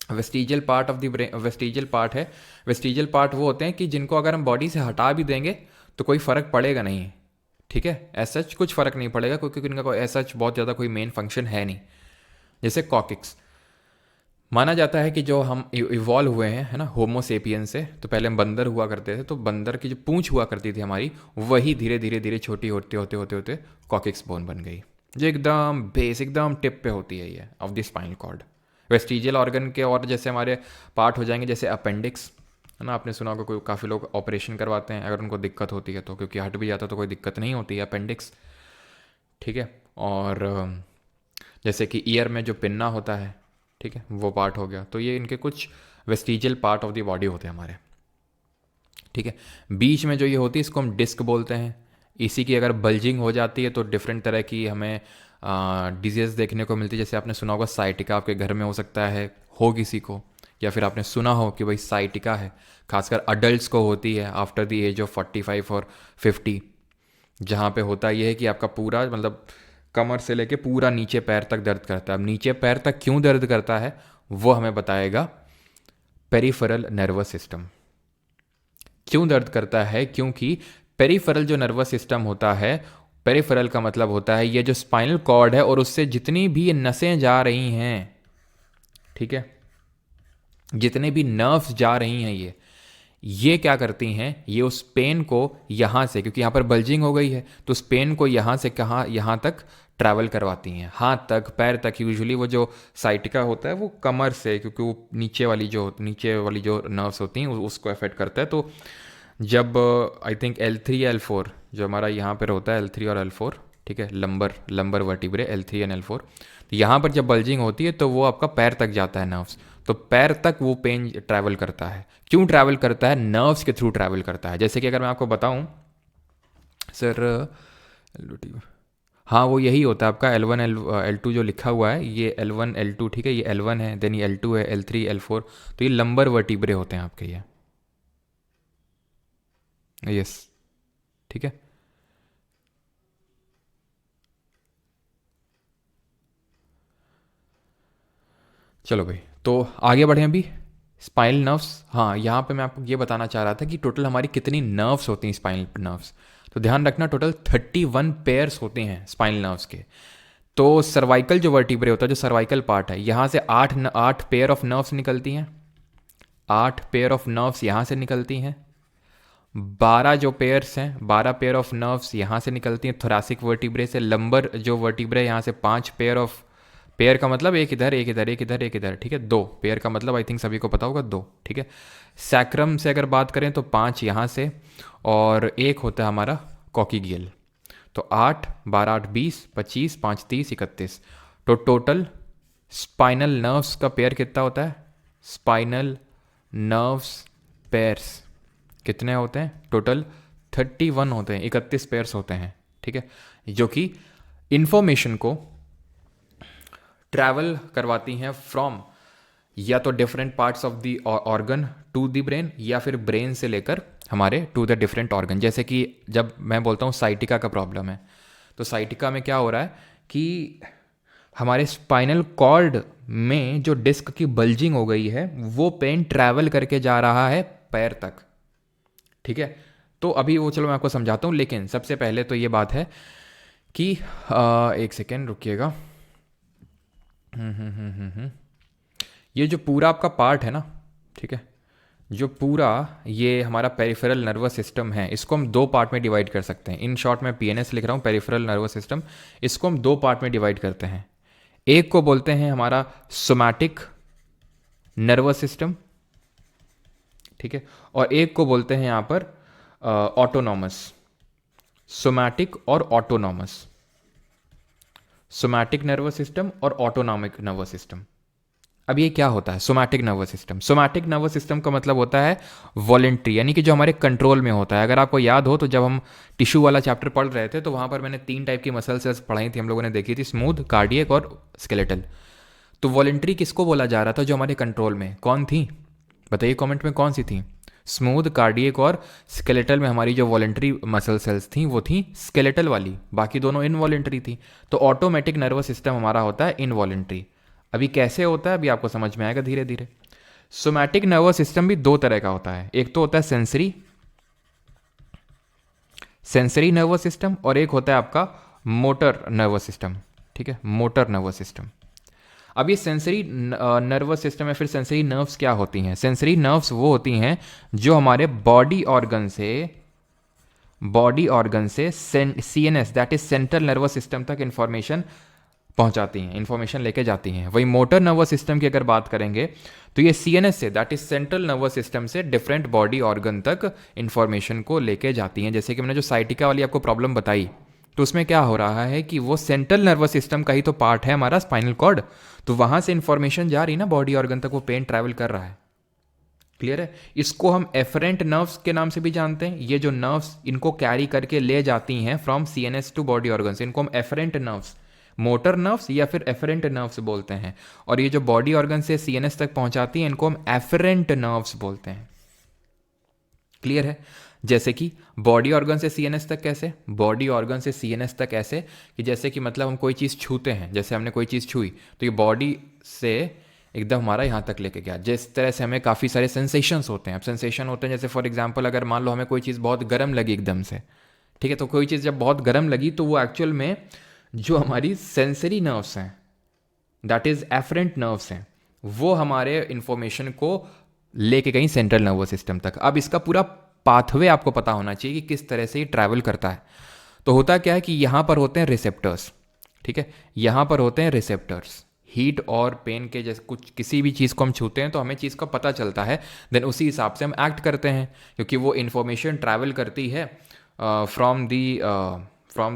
vestigial part of the brain, vestigial part है, वेस्टिजियल पार्ट वो होते हैं कि जिनको अगर हम बॉडी से हटा भी देंगे तो कोई फ़र्क पड़ेगा नहीं, ठीक है, ऐसा कुछ फ़र्क नहीं पड़ेगा क्योंकि इनका कोई ऐसा बहुत ज़्यादा कोई मेन फंक्शन है नहीं। जैसे कॉकिक्स, माना जाता है कि जो हम इवॉल्व हुए हैं, है ना, होमोसेपियन से, तो पहले हम बंदर हुआ करते थे, तो बंदर की जो पूंछ हुआ करती थी हमारी, वही धीरे धीरे धीरे छोटी होते होते होते होते कॉकिक्स बोन बन गई, जो एकदम बेस, एकदम टिप पे होती है ये of the spinal cord. Vestigial organ के और जैसे हमारे पार्ट हो जाएंगे, जैसे अपेंडिक्स, है ना, आपने सुना होगा, कोई काफ़ी लोग ऑपरेशन करवाते हैं अगर उनको दिक्कत होती है तो, क्योंकि हट भी जाता तो कोई दिक्कत नहीं होती है अपेंडिक्स, ठीक है। और जैसे कि ईयर में जो पिन्ना होता है, ठीक है, वो पार्ट हो गया, तो ये इनके कुछ vestigial part of the body होते हैं हमारे, ठीक है। बीच में जो ये होती है इसको हम डिस्क बोलते हैं। इसी की अगर बल्जिंग हो जाती है तो डिफरेंट तरह की हमें डिजीज़ देखने को मिलती है। जैसे आपने सुना होगा साइटिका, आपके घर में हो सकता है, हो किसी को, या फिर आपने सुना हो कि भाई साइटिका है, खासकर अडल्ट्स को होती है आफ्टर द एज ऑफ 45 और 50, जहाँ पे होता यह है कि आपका पूरा मतलब कमर से लेके पूरा नीचे पैर तक दर्द करता है। अब नीचे पैर तक क्यों दर्द करता है वो हमें बताएगा पेरिफेरल नर्वस सिस्टम। क्यों दर्द करता है? क्योंकि पेरिफेरल जो नर्वस सिस्टम होता है, पेरिफेरल का मतलब होता है ये जो स्पाइनल कॉर्ड है और उससे जितनी भी ये नसें जा रही हैं, ठीक है, जितने भी नर्व्स जा रही हैं, ये क्या करती हैं, ये उस पेन को यहाँ से, क्योंकि यहाँ पर बल्जिंग हो गई है, तो उस पेन को यहाँ से कहाँ, यहाँ तक ट्रैवल करवाती हैं, हाथ तक, पैर तक। यूजुअली वो जो साइटिका होता है वो कमर से, क्योंकि वो नीचे वाली जो नर्व्स होती हैं उसको अफेक्ट करता है। तो जब आई थिंक L3 या L4 जो हमारा यहाँ पर होता है, L3 और L4, ठीक है, lumbar vertebrae L3 and L4, तो यहाँ पर जब बल्जिंग होती है तो वो आपका पैर तक जाता है नर्व्स, तो पैर तक वो पेन ट्रैवल करता है। क्यों ट्रैवल करता है? नर्व्स के थ्रू ट्रैवल करता है। जैसे कि अगर मैं आपको बताऊं सर, हाँ वो यही होता है आपका L1 L2 जो लिखा हुआ है, ये L1 L2, ठीक है, ये L1 है, देन ये L2 है, L3 L4, तो ये लंबर वर्टिब्रे होते हैं आपके, ये यस, ठीक है। चलो भाई, तो आगे बढ़ें अभी। स्पाइनल नर्व्स, हाँ यहाँ पे मैं आपको ये बताना चाह रहा था कि टोटल हमारी कितनी नर्व्स होती हैं स्पाइनल नर्व्स। तो ध्यान रखना, टोटल 31 पेयर्स होते हैं स्पाइनल नर्व्स के। तो सर्वाइकल जो वर्टिब्रे होता है, जो सर्वाइकल पार्ट है, यहाँ से 8 पेयर ऑफ नर्व्स निकलती हैं, 8 पेयर ऑफ नर्व्स यहाँ से निकलती हैं, 12 जो पेयर्स हैं, 12 पेयर ऑफ नर्व्स यहाँ से निकलती हैं थोरैसिक वर्टिब्रे से। लंबर जो वर्टिब्रे यहाँ से 5 पेयर ऑफ, पेयर का मतलब एक इधर एक इधर एक इधर एक इधर, ठीक है, 2 पेयर का मतलब आई थिंक सभी को पता होगा 2, ठीक है। सैक्रम से अगर बात करें तो 5 यहाँ से, और एक होता है हमारा कॉकीगियल। तो 8, 12, 8, 20, 25, 5, 30, 31, तो टोटल स्पाइनल नर्व्स का पेयर कितना होता है? स्पाइनल नर्व्स पेयर्स कितने होते हैं? टोटल 31 होते हैं, 31 पेयर्स होते हैं, ठीक है, जो कि इंफॉर्मेशन को ट्रैवल करवाती हैं फ्रॉम या तो different parts of the organ to the brain, या फिर ब्रेन से लेकर हमारे टू द डिफरेंट ऑर्गन। जैसे कि जब मैं बोलता हूँ साइटिका का प्रॉब्लम है, तो साइटिका में क्या हो रहा है कि हमारे स्पाइनल कॉर्ड में जो डिस्क की बल्जिंग हो गई है, वो पेन ट्रैवल करके जा रहा है पैर तक, ठीक है। तो अभी वो चलो मैं आपको समझाता हूँ, लेकिन सबसे पहले तो ये बात है कि एक सेकेंड रुकिएगा। ये जो पूरा आपका पार्ट है ना, ठीक है, जो पूरा ये हमारा पेरिफेरल नर्वस सिस्टम है, इसको हम 2 पार्ट में डिवाइड कर सकते हैं। इन शॉर्ट मैं PNS लिख रहा हूँ, पेरिफेरल नर्वस सिस्टम। इसको हम 2 पार्ट में डिवाइड करते हैं। एक को बोलते हैं हमारा सोमैटिक नर्वस सिस्टम, ठीक है, और एक को बोलते हैं यहाँ पर ऑटोनॉमस। सोमैटिक और ऑटोनॉमस, सोमैटिक नर्वस सिस्टम और ऑटोनॉमिक नर्वस सिस्टम। अब ये क्या होता है somatic nervous system? Somatic nervous system का मतलब होता है वॉलेंट्री, यानी कि जो हमारे कंट्रोल में होता है। अगर आपको याद हो तो जब हम टिश्यू वाला चैप्टर पढ़ रहे थे तो वहाँ पर मैंने 3 टाइप की मसल सेल्स पढ़ाई थी, हम लोगों ने देखी थी, स्मूथ, कार्डियक और स्केलेटल। तो वॉलेंट्री किसको बोला जा रहा था? जो हमारे कंट्रोल में कौन थी, बताइए कॉमेंट में, कौन सी थी? स्मूथ, कार्डियक और स्केलेटल में हमारी जो वॉलेंट्री मसल सेल्स थी वो थी स्केलेटल वाली, बाकी दोनों इनवॉलेंट्री थी। तो ऑटोमेटिक नर्वस सिस्टम हमारा होता है इनवॉलेंट्री। अभी कैसे होता है अभी आपको समझ में आएगा धीरे धीरे। सोमैटिक नर्वस सिस्टम भी दो तरह का होता है, एक तो होता है सेंसरी नर्वस सिस्टम और एक होता है आपका मोटर नर्वस सिस्टम। ठीक है, मोटर नर्वस सिस्टम। अब ये सेंसरी नर्वस सिस्टम या फिर सेंसरी नर्व्स क्या होती हैं? सेंसरी नर्व्स वो होती हैं जो हमारे बॉडी ऑर्गन से CNS that is central nervous system तक इंफॉर्मेशन पहुंचाती हैं, इंफॉर्मेशन लेके जाती हैं। वही मोटर नर्वस सिस्टम की अगर बात करेंगे तो ये CNS say that is central nervous system से डिफरेंट बॉडी ऑर्गन तक इंफॉर्मेशन को लेके जाती हैं। जैसे कि मैंने जो साइटिका वाली आपको प्रॉब्लम बताई, तो उसमें क्या हो रहा है कि वो सेंट्रल नर्वस सिस्टम का ही तो पार्ट है हमारा स्पाइनल कॉर्ड, तो वहां से इंफॉर्मेशन जा रही ना बॉडी ऑर्गन तक, वो पेन ट्रैवल कर रहा है। क्लियर है? इसको हम एफरेंट नर्व्स के नाम से भी जानते हैं। ये जो नर्व्स इनको कैरी करके ले जाती हैं from CNS to body organ, इनको हम एफरेंट नर्व्स, मोटर नर्व्स या फिर एफरेंट नर्व्स बोलते हैं। और ये जो बॉडी ऑर्गन से सीएनएस तक पहुंचाती हैं इनको हम एफरेंट नर्व्स बोलते हैं। क्लियर है? जैसे कि बॉडी ऑर्गन से सीएनएस तक कैसे? बॉडी ऑर्गन से सीएनएस तक ऐसे कि जैसे कि मतलब हम कोई चीज़ छूते हैं, जैसे हमने कोई चीज़ छुई तो ये बॉडी से एकदम हमारा यहाँ तक लेके गया। जिस तरह से हमें काफ़ी सारे सेंसेशंस होते हैं। अब सेंसेशन होते हैं जैसे फॉर एग्जांपल अगर मान लो हमें कोई चीज़ बहुत गर्म लगी एकदम से, ठीक है, तो कोई चीज़ जब बहुत गर्म लगी तो वो एक्चुअल में जो हमारी सेंसरी नर्व्स हैं दैट इज एफरेंट नर्व्स हैं, वो हमारे इंफॉर्मेशन को लेके गई सेंट्रल नर्वस सिस्टम तक। अब इसका पूरा पाथवे आपको पता होना चाहिए कि किस तरह से ये ट्रैवल करता है। तो होता क्या है कि यहाँ पर होते हैं रिसेप्टर्स, ठीक है, यहाँ पर होते हैं रिसेप्टर्स। हीट और पेन के जैसे कुछ किसी भी चीज़ को हम छूते हैं तो हमें चीज़ का पता चलता है, देन उसी हिसाब से हम एक्ट करते हैं, क्योंकि वो इन्फॉर्मेशन ट्रैवल करती है फ्रॉम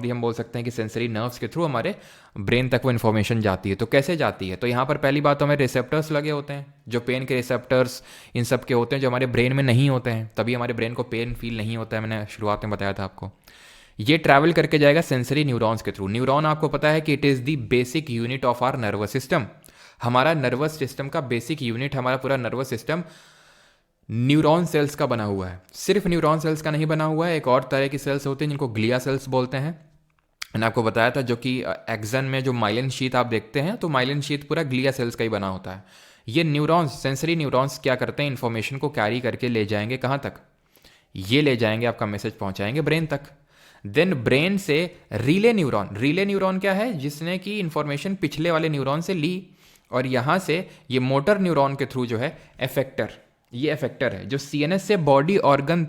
दी हम बोल सकते हैं कि सेंसरी नर्व्स के थ्रू हमारे ब्रेन तक वो इन्फॉर्मेशन जाती है। तो कैसे जाती है? तो यहाँ पर पहली बात तो हमें रिसेप्टर्स लगे होते हैं, जो पेन के रिसेप्टर्स इन सब के होते हैं, जो हमारे ब्रेन में नहीं होते हैं, तभी हमारे ब्रेन को पेन फील नहीं होता है। मैंने शुरुआत में बताया था आपको। ये ट्रैवल करके जाएगा सेंसरी न्यूरॉन्स के थ्रू। न्यूरॉन आपको पता है कि it is the basic unit of our nervous system. हमारा नर्वस सिस्टम का बेसिक यूनिट, हमारा पूरा नर्वस सिस्टम न्यूरॉन सेल्स का बना हुआ है। सिर्फ न्यूरॉन सेल्स का नहीं बना हुआ है, एक और तरह की सेल्स होती हैं जिनको ग्लिया सेल्स बोलते हैं। मैंने आपको बताया था, जो कि एक्सन में जो माइलिन शीथ आप देखते हैं, तो माइलिन शीथ पूरा ग्लिया सेल्स का ही बना होता है। ये न्यूरॉन्स, सेंसरी न्यूरॉन्स क्या करते हैं? इन्फॉर्मेशन को कैरी करके ले जाएंगे कहाँ तक? ये ले जाएंगे, आपका मैसेज पहुंचाएंगे ब्रेन तक। देन ब्रेन से रिले न्यूरॉन क्या है? जिसने कि इन्फॉर्मेशन पिछले वाले न्यूरॉन से ली, और यहाँ से ये मोटर न्यूरॉन के थ्रू जो है एफेक्टर, ये एफेक्टर है जो सीएनएस से बॉडी ऑर्गन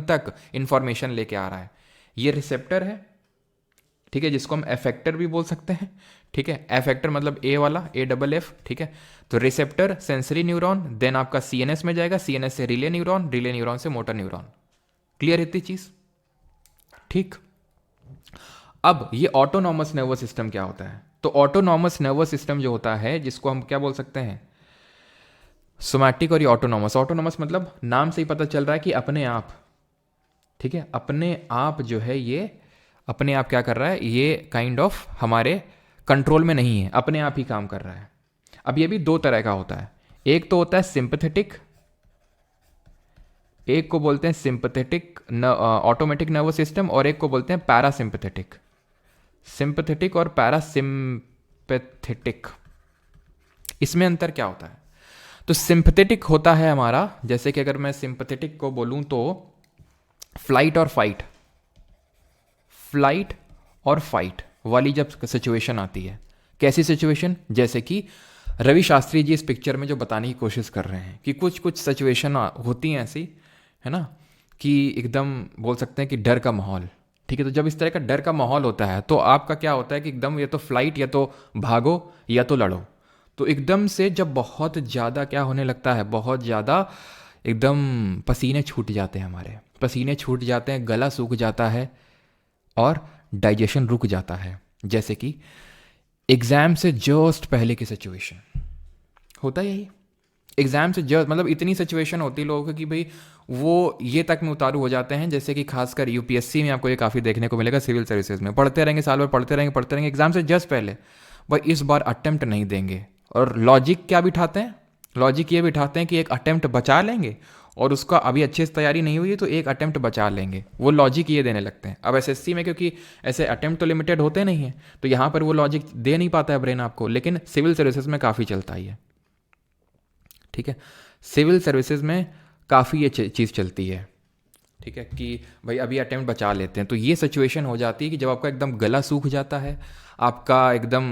तक इंफॉर्मेशन लेके आ रहा है। ये रिसेप्टर है, ठीक है, जिसको हम एफेक्टर भी बोल सकते हैं। ठीक है, एफेक्टर मतलब ए वाला, AFF, ठीक है। तो रिसेप्टर सेंसरी न्यूरॉन, देन आपका सीएनएस में जाएगा, सीएनएस से रिले न्यूरॉन से मोटर न्यूरॉन। क्लियर इतनी चीज? ठीक। अब ये ऑटोनॉमस नर्वस सिस्टम क्या होता है? तो ऑटोनॉमस नर्वस सिस्टम जो होता है, जिसको हम क्या बोल सकते हैं? सोमैटिक और ये ऑटोनॉमस। ऑटोनॉमस मतलब नाम से ही पता चल रहा है कि अपने आप, ठीक है, अपने आप जो है ये अपने आप क्या कर रहा है? ये काइंड ऑफ हमारे कंट्रोल में नहीं है, अपने आप ही काम कर रहा है। अब ये भी दो तरह का होता है। एक तो होता है सिंपैथेटिक, एक को बोलते हैं सिंपैथेटिक ऑटोमेटिक नर्वस सिस्टम, और एक को बोलते हैं पैरासिम्पैथेटिक। सिंपैथेटिक और पैरासिम्पैथेटिक, इसमें अंतर क्या होता है? तो सिंपैथेटिक होता है हमारा, जैसे कि अगर मैं सिंपैथेटिक को बोलूं तो फ्लाइट और फाइट वाली जब सिचुएशन आती है। कैसी सिचुएशन? जैसे कि रवि शास्त्री जी इस पिक्चर में जो बताने की कोशिश कर रहे हैं कि कुछ सिचुएशन होती हैं ऐसी, है ना, कि एकदम बोल सकते हैं कि डर का माहौल। ठीक है, तो जब इस तरह का डर का माहौल होता है तो आपका क्या होता है कि एकदम या तो फ्लाइट, या तो भागो, या तो लड़ो। तो एकदम से जब बहुत ज़्यादा क्या होने लगता है, बहुत ज़्यादा एकदम पसीने छूट जाते हैं, हमारे पसीने छूट जाते हैं, गला सूख जाता है और डाइजेशन रुक जाता है। जैसे कि एग्ज़ाम से जस्ट पहले की सिचुएशन होता है यही। एग्ज़ाम से जस्ट मतलब इतनी सिचुएशन होती है लोगों को कि भाई वो ये तक में उतारू हो जाते हैं। जैसे कि खासकर यूपीएससी में आपको ये काफ़ी देखने को मिलेगा, सिविल सर्विसेज में पढ़ते रहेंगे, साल भर पढ़ते रहेंगे, एग्ज़ाम से जस्ट पहले भाई इस बार अटेम्प्ट नहीं देंगे। और लॉजिक क्या बिठाते हैं? लॉजिक ये बिठाते हैं कि एक अटेम्प्ट बचा लेंगे और उसका अभी अच्छे से तैयारी नहीं हुई है तो एक अटेम्प्ट बचा लेंगे, वो लॉजिक ये देने लगते हैं। अब एसएससी में क्योंकि ऐसे अटेम्प्ट तो लिमिटेड होते नहीं हैं, तो यहाँ पर वो लॉजिक दे नहीं पाता है ब्रेन आपको, लेकिन सिविल सर्विसेज में काफ़ी चलता ही है। ठीक है, सिविल सर्विसेज में काफ़ी ये चीज़ चलती है। ठीक है, कि भाई अभी अटेम्प्ट बचा लेते हैं। तो ये सिचुएशन हो जाती है कि जब आपका एकदम गला सूख जाता है, आपका एकदम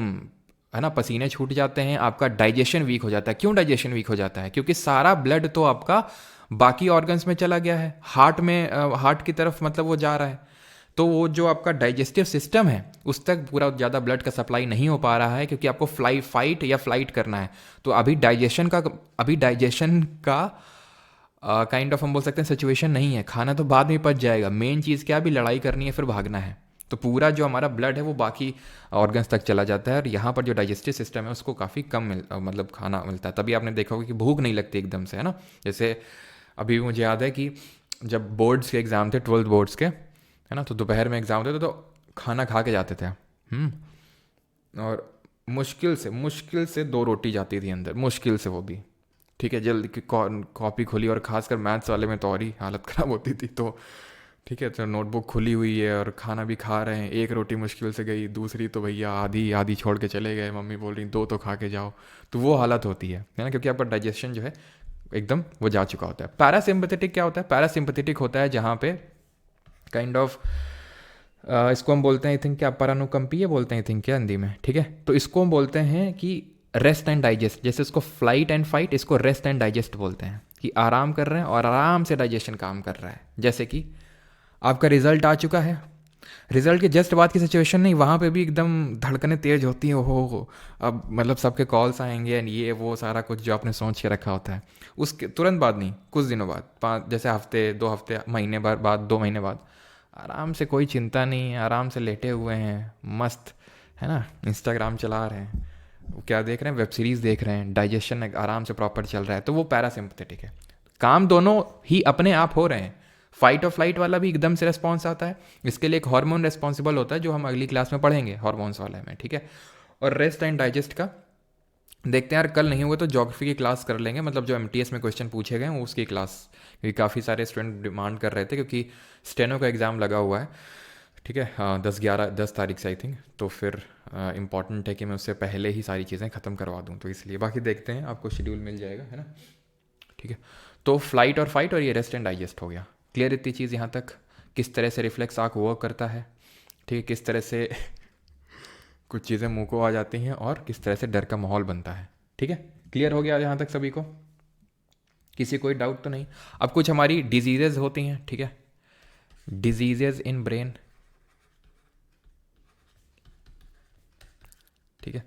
है ना पसीने छूट जाते हैं, आपका डाइजेशन वीक हो जाता है। क्यों डाइजेशन वीक हो जाता है? क्योंकि सारा ब्लड तो आपका बाकी ऑर्गन्स में चला गया है, हार्ट में, हार्ट की तरफ मतलब वो जा रहा है। तो वो जो आपका डाइजेस्टिव सिस्टम है उस तक पूरा ज़्यादा ब्लड का सप्लाई नहीं हो पा रहा है, क्योंकि आपको फाइट या फ्लाइट करना है। तो अभी डाइजेशन का काइंड ऑफ हम बोल सकते हैं सिचुएशन नहीं है। खाना तो बाद में पच जाएगा, मेन चीज़ क्या, अभी लड़ाई करनी है, फिर भागना है। तो पूरा जो हमारा ब्लड है वो बाकी ऑर्गन्स तक चला जाता है, और यहाँ पर जो डाइजेस्टिव सिस्टम है उसको काफ़ी कम मतलब खाना मिलता है। तभी आपने देखा होगा कि भूख नहीं लगती एकदम से, है ना। जैसे अभी भी मुझे याद है कि जब बोर्ड्स के एग्ज़ाम थे, 12th बोर्ड्स के, है ना, तो दोपहर में एग्ज़ाम होते थे तो खाना खा के जाते थे। और मुश्किल से 2 रोटी जाती थी अंदर, मुश्किल से, वो भी। ठीक है, जल्दी कॉपी खुली, और ख़ासकर मैथ्स वाले में तो और ही हालत ख़राब होती थी। तो ठीक है, तो नोटबुक खुली हुई है और खाना भी खा रहे हैं, एक रोटी मुश्किल से गई, दूसरी तो भैया आधी छोड़ के चले गए, मम्मी बोल रही 2 तो खा के जाओ। तो वो हालत होती है ना, क्योंकि आपका डाइजेशन जो है एकदम वो जा चुका होता है। पैरासिम्पथेटिक क्या होता है? पैरासिम्पथेटिक होता है जहाँ पे काइंड ऑफ इसको हम बोलते हैं, आई थिंक, क्या परानुकंपीय बोलते हैं, आई थिंक, क्या हिंदी में। ठीक है, तो इसको हम बोलते हैं कि रेस्ट एंड डाइजेस्ट। जैसे इसको फ्लाइट एंड फाइट, इसको रेस्ट एंड डाइजेस्ट बोलते हैं, कि आराम कर रहे हैं और आराम से डाइजेशन काम कर रहा है। जैसे कि आपका रिजल्ट आ चुका है, रिजल्ट के जस्ट बाद की सिचुएशन नहीं, वहाँ पे भी एकदम धड़कनें तेज होती हैं, हो अब मतलब सबके कॉल्स आएंगे एंड ये वो सारा कुछ जो आपने सोच के रखा होता है, उसके तुरंत बाद नहीं, कुछ दिनों बाद, 5 जैसे हफ्ते, 2 हफ्ते, महीने भर बाद, 2 महीने बाद, आराम से, कोई चिंता नहीं है, आराम से लेटे हुए हैं, मस्त, है ना, इंस्टाग्राम चला रहे हैं, क्या देख रहे हैं, वेब सीरीज़ देख रहे हैं, डाइजेशन आराम से प्रॉपर चल रहा है। तो वो पैरासिम्पथेटिक है। काम दोनों ही अपने आप हो रहे हैं। फाइट और फ्लाइट वाला भी एकदम से रिस्पॉन्स आता है, इसके लिए एक हार्मोन रिस्पॉन्सिबल होता है जो हम अगली क्लास में पढ़ेंगे, हार्मोन्स वाले में। ठीक है, और रेस्ट एंड डाइजेस्ट का देखते हैं यार, कल नहीं हुआ तो ज्योग्राफी की क्लास कर लेंगे, मतलब जो एमटीएस में क्वेश्चन पूछे गए हैं उसकी क्लास, क्योंकि काफ़ी सारे स्टूडेंट डिमांड कर रहे थे, क्योंकि स्टेनो का एग्ज़ाम लगा हुआ है। ठीक है, हाँ, 10 तारीख से आई थिंक। तो फिर इम्पॉर्टेंट है कि मैं उससे पहले ही सारी चीज़ें ख़त्म करवा दूँ, तो इसलिए बाकी देखते हैं, आपको शेड्यूल मिल जाएगा, है ना। ठीक है, तो फ्लाइट और फाइट और ये रेस्ट एंड डाइजेस्ट हो गया। क्लियर इतनी चीज़ यहाँ तक, किस तरह से रिफ्लेक्स आर्क वर्क करता है। ठीक है, किस तरह से कुछ चीज़ें मुंह को आ जाती हैं और किस तरह से डर का माहौल बनता है। ठीक है, क्लियर हो गया यहाँ तक सभी को? किसी कोई डाउट तो नहीं? अब कुछ हमारी डिजीजेज होती हैं। ठीक है, डिजीजेज इन ब्रेन। ठीक है,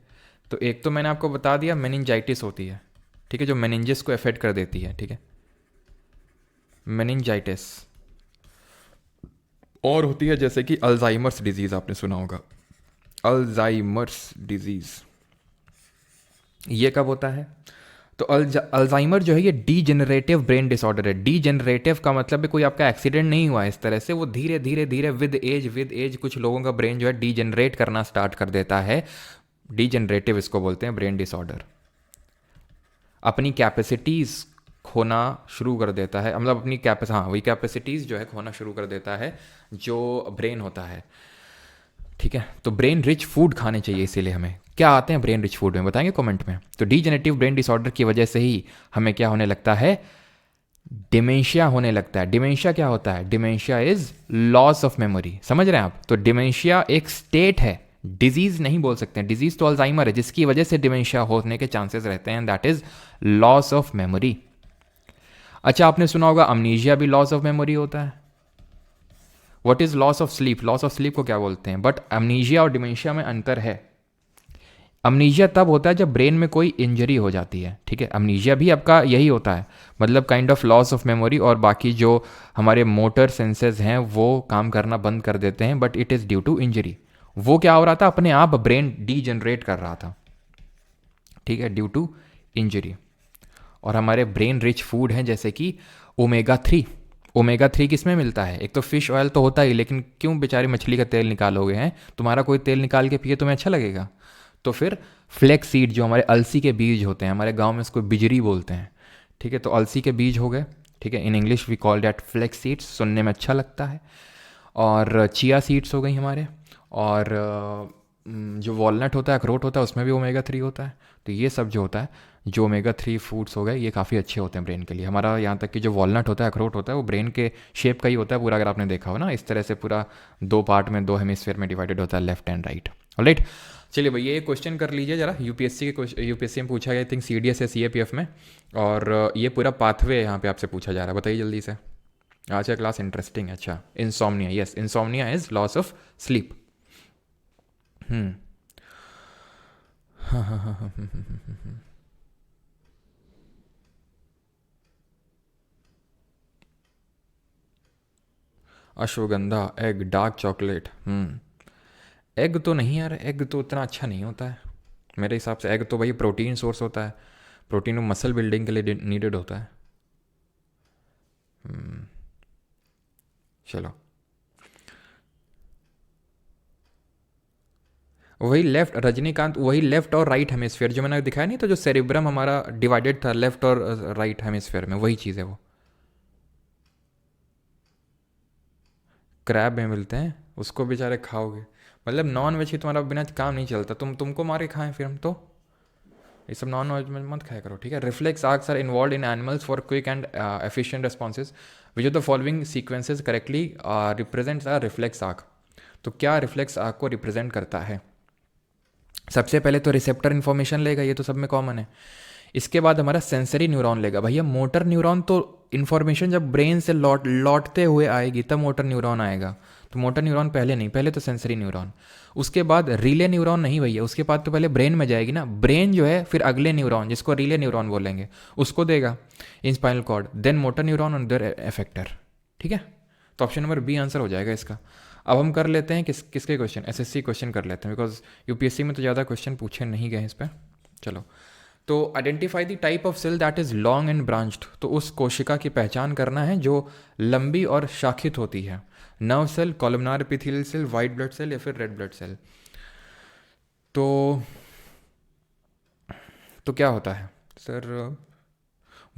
तो एक तो मैंने आपको बता दिया, मेनिंजाइटिस होती है। ठीक है, जो मेनिंजिस को अफेक्ट कर देती है। ठीक है, मेनिंजाइटिस। और होती है जैसे कि अल्जाइमर्स डिजीज़, आपने सुना होगा, अल्जाइमर्स डिजीज़। ये कब होता है? तो अल्जाइमर जो है ये डीजेनरेटिव ब्रेन डिसऑर्डर है। डीजेनरेटिव का मतलब है कोई आपका एक्सीडेंट नहीं हुआ इस तरह से, वो धीरे धीरे धीरे विद एज कुछ लोगों का ब्रेन जो है डीजेनरेट करना स्टार्ट कर देता है। डीजेनरेटिव इसको बोलते हैं, ब्रेन डिसऑर्डर। अपनी कैपेसिटीज़ खोना शुरू कर देता है, मतलब अपनी वही कैपेसिटीज़ जो है खोना शुरू कर देता है जो ब्रेन होता है। ठीक है, तो ब्रेन रिच फूड खाने चाहिए। इसीलिए हमें क्या आते हैं ब्रेन रिच फूड में, बताएंगे कमेंट में। तो डीजेनरेटिव ब्रेन डिसऑर्डर की वजह से ही हमें क्या होने लगता है, डिमेंशिया होने लगता है। डिमेंशिया क्या होता है? Dementia is loss of memory. समझ रहे हैं आप? तो डिमेंशिया एक स्टेट है, डिजीज नहीं बोल सकते हैं। डिजीज तो अल्जाइमर है, जिसकी वजह से डिमेंशिया होने के चांसेस रहते हैं, that is loss of memory. अच्छा, आपने सुना होगा अमनीशिया भी लॉस ऑफ मेमोरी होता है। What is loss of sleep? Loss of sleep को क्या बोलते हैं? बट अमनीशिया और डिमेंशिया में अंतर है। अमनीशिया तब होता है जब ब्रेन में कोई इंजरी हो जाती है। ठीक है, अमनीशिया भी आपका यही होता है, मतलब kind of loss of memory, और बाकी जो हमारे मोटर सेंसेस हैं वो काम करना बंद कर देते हैं, but it is due to injury. वो क्या हो रहा था, अपने आप ब्रेन डीजनरेट कर रहा था। ठीक है, ड्यू टू इंजरी। और हमारे ब्रेन रिच फूड हैं जैसे कि ओमेगा 3। ओमेगा 3 किस में मिलता है? एक तो फिश ऑयल तो होता ही, लेकिन क्यों बेचारी मछली का तेल निकालोगे? हैं, तुम्हारा कोई तेल निकाल के पिए तुम्हें अच्छा लगेगा? तो फिर फ्लेक्स सीड, जो हमारे अलसी के बीज होते हैं, हमारे गांव में इसको बिजरी बोलते हैं। ठीक है, तो अलसी के बीज हो गए। ठीक है, in English we call that flax seeds, सुनने में अच्छा लगता है। और चिया सीड्स हो गई हमारे, और जो वॉलनट होता है, अखरोट होता है, उसमें भी ओमेगा 3 होता है। तो ये सब जो होता है, जो ओमेगा 3 फूड्स हो गए, ये काफ़ी अच्छे होते हैं ब्रेन के लिए हमारा। यहाँ तक कि जो वॉलनट होता है, अखरोट होता है, वो ब्रेन के शेप का ही होता है पूरा, अगर आपने देखा हो ना, इस तरह से पूरा 2 पार्ट में, 2 हेमिस्फीयर में डिवाइडेड होता है, लेफ्ट एंड राइट। ऑलराइट, चलिए भैया ये क्वेश्चन कर लीजिए जरा, यूपीएससी के यूपीएससी में पूछा गया, आई थिंक सीडीएस या सीएपीएफ में, और ये पूरा पाथवे यहाँ पे आपसे पूछा जा रहा है, बताइए जल्दी से। आज का क्लास इंटरेस्टिंग है। अच्छा, insomnia, yes, insomnia is loss of sleep. Ashwagandha, egg, dark chocolate. Egg तो नहीं यार, एग तो उतना अच्छा नहीं होता है मेरे हिसाब से। एग तो भाई प्रोटीन सोर्स होता है, प्रोटीन मसल बिल्डिंग के लिए नीडेड होता है। चलो, वही लेफ्ट, रजनीकांत, वही लेफ्ट और राइट हेमिस्फीयर जो मैंने दिखाया नहीं, तो जो सेरिब्रम हमारा डिवाइडेड था लेफ्ट और राइट हेमिस्फीयर में, वही चीज़ है वो। क्रैब में मिलते हैं, उसको बेचारे खाओगे, मतलब नॉन वेज ही तुम्हारा बिना काम नहीं चलता, तुमको मार के खाएं फिर हम तो। ये सब नॉन वेज में मत खाया करो, ठीक है। Reflex arcs are involve in animals for quick and efficient responses, which of the following sequences correctly represents a reflex arc. तो क्या रिफ्लेक्स आर्क को रिप्रेजेंट करता है? सबसे पहले तो रिसेप्टर इन्फॉर्मेशन लेगा, ये तो सब में कॉमन है। इसके बाद हमारा सेंसरी न्यूरॉन लेगा। भैया मोटर न्यूरॉन तो इन्फॉर्मेशन जब ब्रेन से लौटते हुए आएगी तब मोटर न्यूरॉन आएगा, तो मोटर न्यूरॉन पहले नहीं, पहले तो सेंसरी न्यूरॉन। उसके बाद रिले न्यूरॉन नहीं भैया, उसके बाद तो पहले ब्रेन में जाएगी ना, ब्रेन जो है फिर अगले न्यूरॉन जिसको रिले न्यूरॉन बोलेंगे उसको देगा in spinal cord, then motor neuron और देयर इफेक्टर, ठीक है। तो ऑप्शन नंबर बी आंसर हो जाएगा इसका। अब हम कर लेते हैं किसके क्वेश्चन, एसएससी क्वेश्चन कर लेते हैं, बिकॉज यूपीएससी में तो ज़्यादा क्वेश्चन पूछे नहीं गए इस पर। चलो, तो identify the type of cell that is long and branched, तो उस कोशिका की पहचान करना है जो लंबी और शाखित होती है। Nerve cell, columnar epithelial cell, white blood cell या फिर रेड ब्लड सेल। तो क्या होता है सर?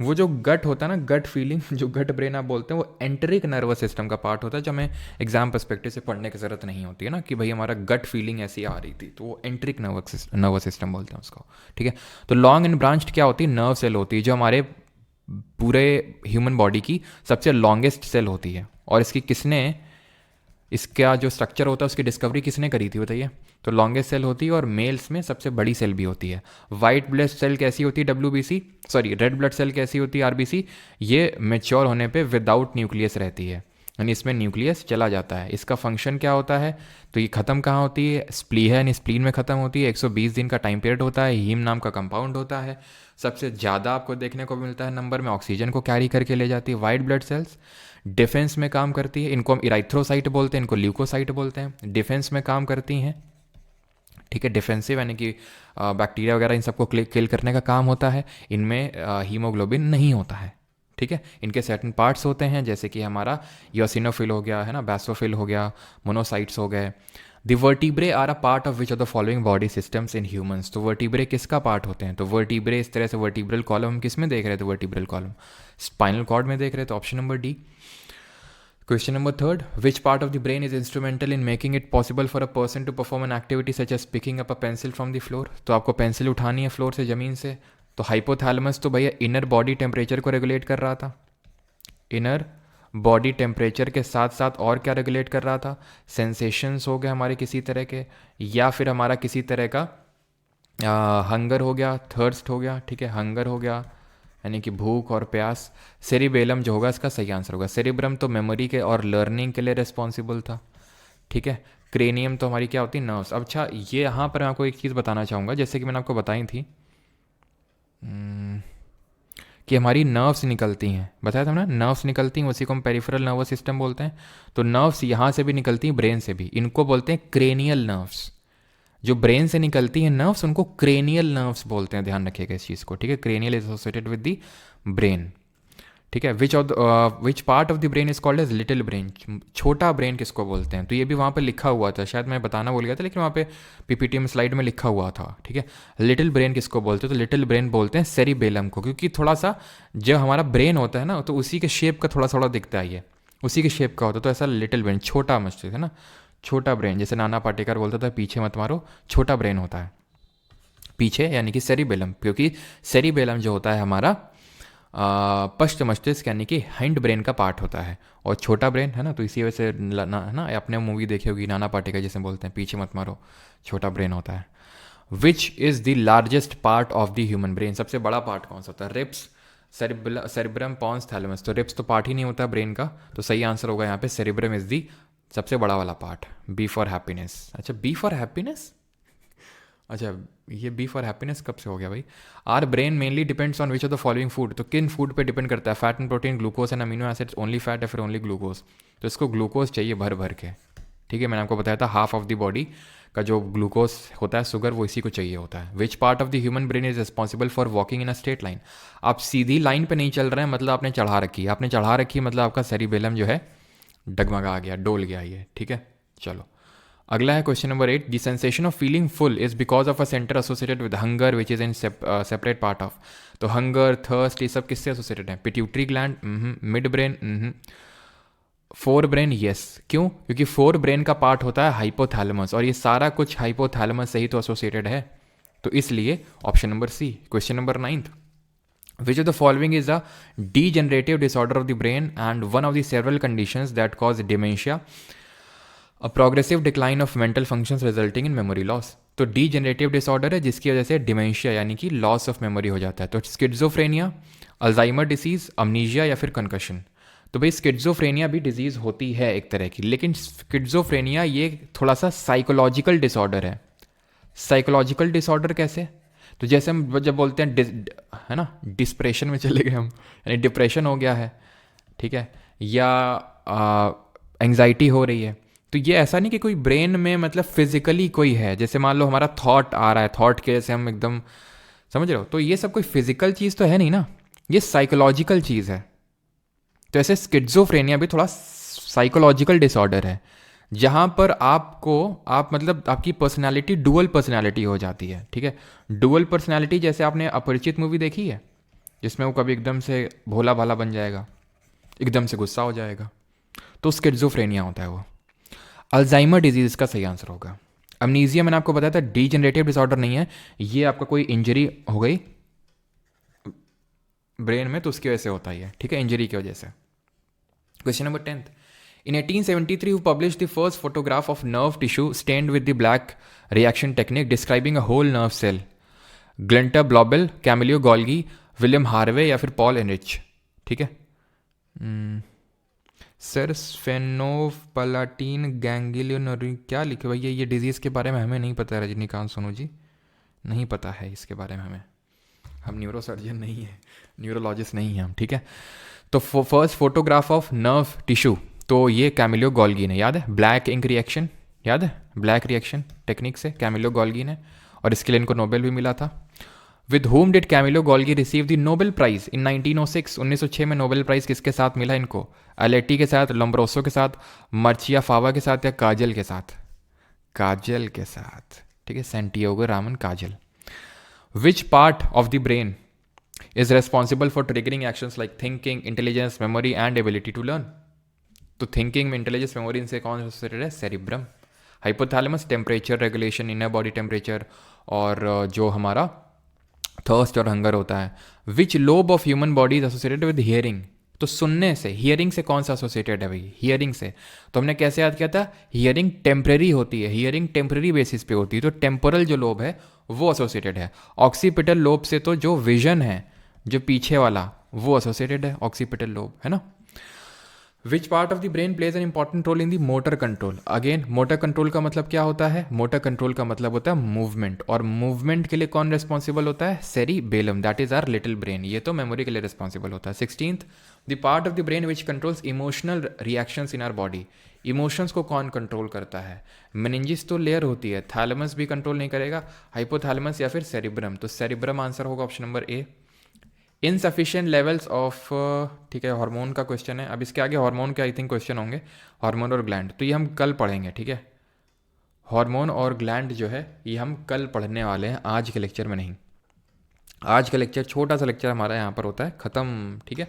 वो जो गट होता है ना, गट फीलिंग, जो गट ब्रेन आप बोलते हैं, वो एंटरिक नर्वस सिस्टम का पार्ट होता है, जो हमें एग्जाम पर्सपेक्टिव से पढ़ने की ज़रूरत नहीं होती है ना, कि भाई हमारा गट फीलिंग ऐसी आ रही थी, तो वो एंटरिक नर्वस सिस्टम बोलते हैं उसको, ठीक है। तो लॉन्ग एंड ब्रांच्ड क्या होती है? नर्व सेल होती है, जो हमारे पूरे ह्यूमन बॉडी की सबसे लॉन्गेस्ट सेल होती है। और इसका जो स्ट्रक्चर होता है उसकी डिस्कवरी किसने करी थी बताइए? तो लॉन्गेस्ट सेल होती है और मेल्स में सबसे बड़ी सेल भी होती है। वाइट ब्लड सेल कैसी होती है? WBC, sorry, red blood cell कैसी होती है? RBC। ये मेच्योर होने पे विदाउट न्यूक्लियस रहती है, यानी इसमें न्यूक्लियस चला जाता है। इसका फंक्शन क्या होता है? तो ये खत्म कहाँ होती है? स्प्ली है, यानी स्प्लीन में खत्म होती है। 120 दिन का टाइम पीरियड होता है, हीम नाम का कंपाउंड होता है। सबसे ज़्यादा आपको देखने को मिलता है नंबर में, ऑक्सीजन को कैरी करके ले जाती है। वाइट ब्लड सेल्स डिफेंस में काम करती है, इनको हम इराइथ्रोसाइट बोलते हैं, इनको ल्यूकोसाइट बोलते हैं। डिफेंस में काम करती हैं, ठीक है, डिफेंसिव, यानी कि बैक्टीरिया वगैरह इन सबको किल करने का काम होता है। इनमें हीमोग्लोबिन नहीं होता है, ठीक है। इनके सर्टेन पार्ट्स होते हैं, जैसे कि हमारा योसिनोफिल हो गया है ना, बैसोफिल हो गया, मोनोसाइट्स हो गए। The vertebrae are a part of which of the following body systems in humans. तो वर्टिब्रे किसका पार्ट होते हैं? तो वर्टिब्रे इस तरह से, वर्टिब्रल कॉलम हम किस में देख रहे थे? वर्टिब्रल कॉलम स्पाइनल कॉर्ड में देख रहे थे, तो option number D. Question number 3, which part of the brain is instrumental in making it possible for a person to perform an activity such as picking up a pencil from the floor? तो आपको pencil उठानी है floor से, ज़मीन से, तो hypothalamus तो भैया इनर बॉडी टेम्परेचर को रेगुलेट कर रहा था। इनर बॉडी टेम्परेचर के साथ साथ और क्या रेगुलेट कर रहा था? सेंसेशंस हो गए हमारे किसी तरह के, या फिर हमारा किसी तरह का हंगर हो गया, थर्स्ट हो गया, ठीक है, हंगर हो गया यानी कि भूख और प्यास। सेरिबेलम जो होगा इसका सही आंसर होगा। सेरिब्रम तो मेमोरी के और लर्निंग के लिए रिस्पॉन्सिबल था, ठीक है। क्रेनियम तो हमारी क्या होती है? नर्व्स। अब अच्छा, ये यहाँ पर मैं आपको एक चीज़ बताना चाहूँगा, जैसे कि मैंने आपको बताई थी कि हमारी नर्व्स निकलती हैं, बताया था ना, नर्व्स निकलती हैं, उसी को हम पेरिफेरल नर्वस सिस्टम बोलते हैं। तो नर्व्स यहाँ से भी निकलती हैं, ब्रेन से भी, इनको बोलते हैं क्रेनियल नर्व्स। जो ब्रेन से निकलती हैं नर्व्स उनको क्रेनियल नर्व्स बोलते हैं, ध्यान रखिएगा इस चीज़ को, ठीक है। Cranial is associated with the brain, ठीक है। Which part of the brain is called as little brain, छोटा ब्रेन किसको बोलते हैं? तो ये भी वहाँ पे लिखा हुआ था, शायद मैं बताना भूल गया था, लेकिन वहाँ पे पीपीटी में स्लाइड में लिखा हुआ था, ठीक है। लिटिल ब्रेन किसको बोलते हैं? तो लिटिल ब्रेन बोलते हैं सेरिबेलम को, क्योंकि थोड़ा सा जो हमारा ब्रेन होता है ना, तो उसी के शेप का थोड़ा थोड़ा दिखता है, ये उसी के शेप का होता है, तो ऐसा लिटिल ब्रेन, छोटा मस्तिष्क है ना, छोटा ब्रेन। जैसे नाना पाटेकर बोलता था पीछे मत मारो, छोटा ब्रेन होता है पीछे, यानी कि सेरिबेलम, क्योंकि सेरिबेलम जो होता है हमारा पश्च मस्तिष्क यानी कि हाइंड ब्रेन का पार्ट होता है, और छोटा ब्रेन है ना, तो इसी वजह से है ना, आपने मूवी देखी होगी नाना पाटेकर जिसमें बोलते हैं पीछे मत मारो, छोटा ब्रेन होता है। Which is the largest part of the human brain, सबसे बड़ा पार्ट कौन सा होता है? Ribs, cerebrum, pons, thalamus. तो रिब्स तो पार्ट ही नहीं होता ब्रेन का, तो सही आंसर होगा यहाँ पे सेरिब्रम इज दी सबसे बड़ा वाला पार्ट। B for happiness. अच्छा, बी फॉर हैप्पीनेस, अच्छा ये बी फॉर हैप्पीनेस कब से हो गया भाई? Our brain mainly depends on which of the following food, तो किन फूड पे डिपेंड करता है? Fat and protein, glucose and amino acids, only fat या फिर ओनली ग्लूकोज? तो इसको ग्लूकोज चाहिए भर भर के, ठीक है। मैंने आपको बताया था हाफ ऑफ द बॉडी का जो ग्लूकोज होता है, शुगर, वो इसी को चाहिए होता है। Which part of the human brain is responsible for walking in a straight line? आप सीधी लाइन पे नहीं चल रहे हैं, मतलब आपने चढ़ा रखी है, आपने चढ़ा रखी है मतलब आपका सेरिबेलम जो है डगमगा गया, डोल गया ये, ठीक है। चलो अगला है question number 8। The sensation of feeling full is because of a centre associated with hunger which is in separate part of. तो हंगर, थर्स्ट, ये सब किससे एसोसिएटेड है? Pituitary gland, mid brain, fore brain, yes. क्यों? क्योंकि fore brain का part होता है हाइपोथैलेमस, और ये सारा कुछ हाइपोथैलेमस से ही तो एसोसिएटेड है, तो इसलिए option number C. Question number 9th। Which of the following is a degenerative disorder of the brain and one of the several conditions that cause dementia, a progressive decline of mental functions resulting in memory loss? तो degenerative disorder है जिसकी वजह से dementia यानी कि loss of memory हो जाता है। तो स्किज़ोफ्रेनिया, अल्जाइमर डिसीज, अमनीशिया या फिर कंकशन? तो भाई स्किज़ोफ्रेनिया भी डिजीज़ होती है एक तरह की, लेकिन स्किज़ोफ्रेनिया ये थोड़ा सा साइकोलॉजिकल डिसऑर्डर है। साइकोलॉजिकल डिसऑर्डर कैसे? तो जैसे हम जब बोलते हैं है ना, डिस्प्रेशन में चले गए हम, यानी डिप्रेशन हो गया है, ठीक है, या एंग्जाइटी हो रही है, तो ये ऐसा नहीं कि कोई ब्रेन में मतलब फिजिकली कोई है, जैसे मान लो हमारा थॉट आ रहा है, थॉट के जैसे हम एकदम, समझ रहे हो, तो ये सब कोई फिजिकल चीज़ तो है नहीं ना, ये साइकोलॉजिकल चीज़ है। तो ऐसे स्किज़ोफ्रेनिया भी थोड़ा साइकोलॉजिकल डिसऑर्डर है, जहाँ पर आप मतलब आपकी पर्सनालिटी डुअल पर्सनालिटी हो जाती है, ठीक है। डुअल पर्सनालिटी, जैसे आपने अपरिचित मूवी देखी है, जिसमें वो कभी एकदम से भोला भाला बन जाएगा, एकदम से गुस्सा हो जाएगा, तो स्किज़ोफ्रेनिया होता है वो। अल्जाइमर डिजीज इसका सही आंसर होगा। अमनीजिया मैंने आपको बताया था डीजेनरेटिव डिसऑर्डर नहीं है, ये आपका कोई इंजरी हो गई ब्रेन में तो उसकी वजह से होता ही है, ठीक है, इंजरी की वजह से। Question number 10th। In 1873, who published the first photograph of nerve tissue stained with the black reaction technique describing a whole nerve cell? Gunter Blobel, Camillo Golgi, William Harvey या फिर पॉल एनरिच? ठीक है sir, स्फेनोपलाटीन गैंग्लियोनरी क्या लिखे भैया? ये disease के बारे में हमें नहीं पता है रजनीकांत सोनू जी, नहीं पता है इसके बारे में हमें, हम न्यूरो सर्जन नहीं है, न्यूरोलॉजिस्ट नहीं हैं हम, ठीक है। तो first photograph of nerve tissue, तो ये कैमिलियो गोल्गी ने, याद है, ब्लैक इंक रिएक्शन, याद है, ब्लैक रिएक्शन टेक्निक से कैमिलियो गोल्गी ने, और इसके लिए इनको नोबेल भी मिला था। With whom did Camillo Golgi receive the Nobel prize in 1906? 1906 में नोबेल प्राइज किसके साथ मिला इनको? अलेटी के साथ, लोम्ब्रोसो के साथ, मर्चिया फावा के साथ, या काजल के साथ? काजल के साथ, ठीक है, Santiago Ramon Cajal. Which part of the brain is responsible for triggering actions like thinking, intelligence, memory and ability to learn? तो थिंकिंग में, इंटेलिजेंस, मेमोरी, इनसे कौन एसोसिएटेड है? Cerebrum. Hypothalamus temperature regulation, inner body temperature, और जो हमारा thirst और hunger होता है। Which lobe of human body is associated with hearing? तो सुनने से, हियरिंग से कौन सा एसोसिएटेड है भाई? हियरिंग से। तो हमने कैसे याद किया था? हियरिंग टेम्परेरी होती है, हियरिंग टेम्परेरी बेसिस पे होती है, तो टेम्पोरल जो लोब है वो एसोसिएटेड है। ऑक्सीपिटल लोब से तो जो विजन है, जो पीछे वाला, वो एसोसिएटेड है, ऑक्सीपिटल लोब, है ना। Which part of the brain plays an important role in the motor control? Again motor control का मतलब क्या होता है? मोटर कंट्रोल का मतलब होता है मूवमेंट, और मूवमेंट के लिए कौन रिस्पॉन्सिबल होता है? Cerebellum, that is our little brain, ये तो मेमोरी के लिए रिस्पॉन्सिबल होता है। 16th, the part of the brain which controls emotional reactions in our body? Emotions को कौन कंट्रोल करता है? मेनिंजिस तो लेयर होती है, थैलेमस भी कंट्रोल नहीं करेगा, हाइपोथैलेमस या फिर सेरिब्रम? तो सेरिब्रम आंसर होगा option number A. Insufficient levels of, ठीक है, हार्मोन का क्वेश्चन है। अब इसके आगे हार्मोन के आई थिंक क्वेश्चन होंगे, हार्मोन और ग्लैंड, तो ये हम कल पढ़ेंगे, ठीक है। हार्मोन और ग्लैंड जो है ये हम कल पढ़ने वाले हैं, आज के लेक्चर में नहीं। आज का लेक्चर छोटा सा लेक्चर हमारा यहाँ पर होता है ख़त्म, ठीक है।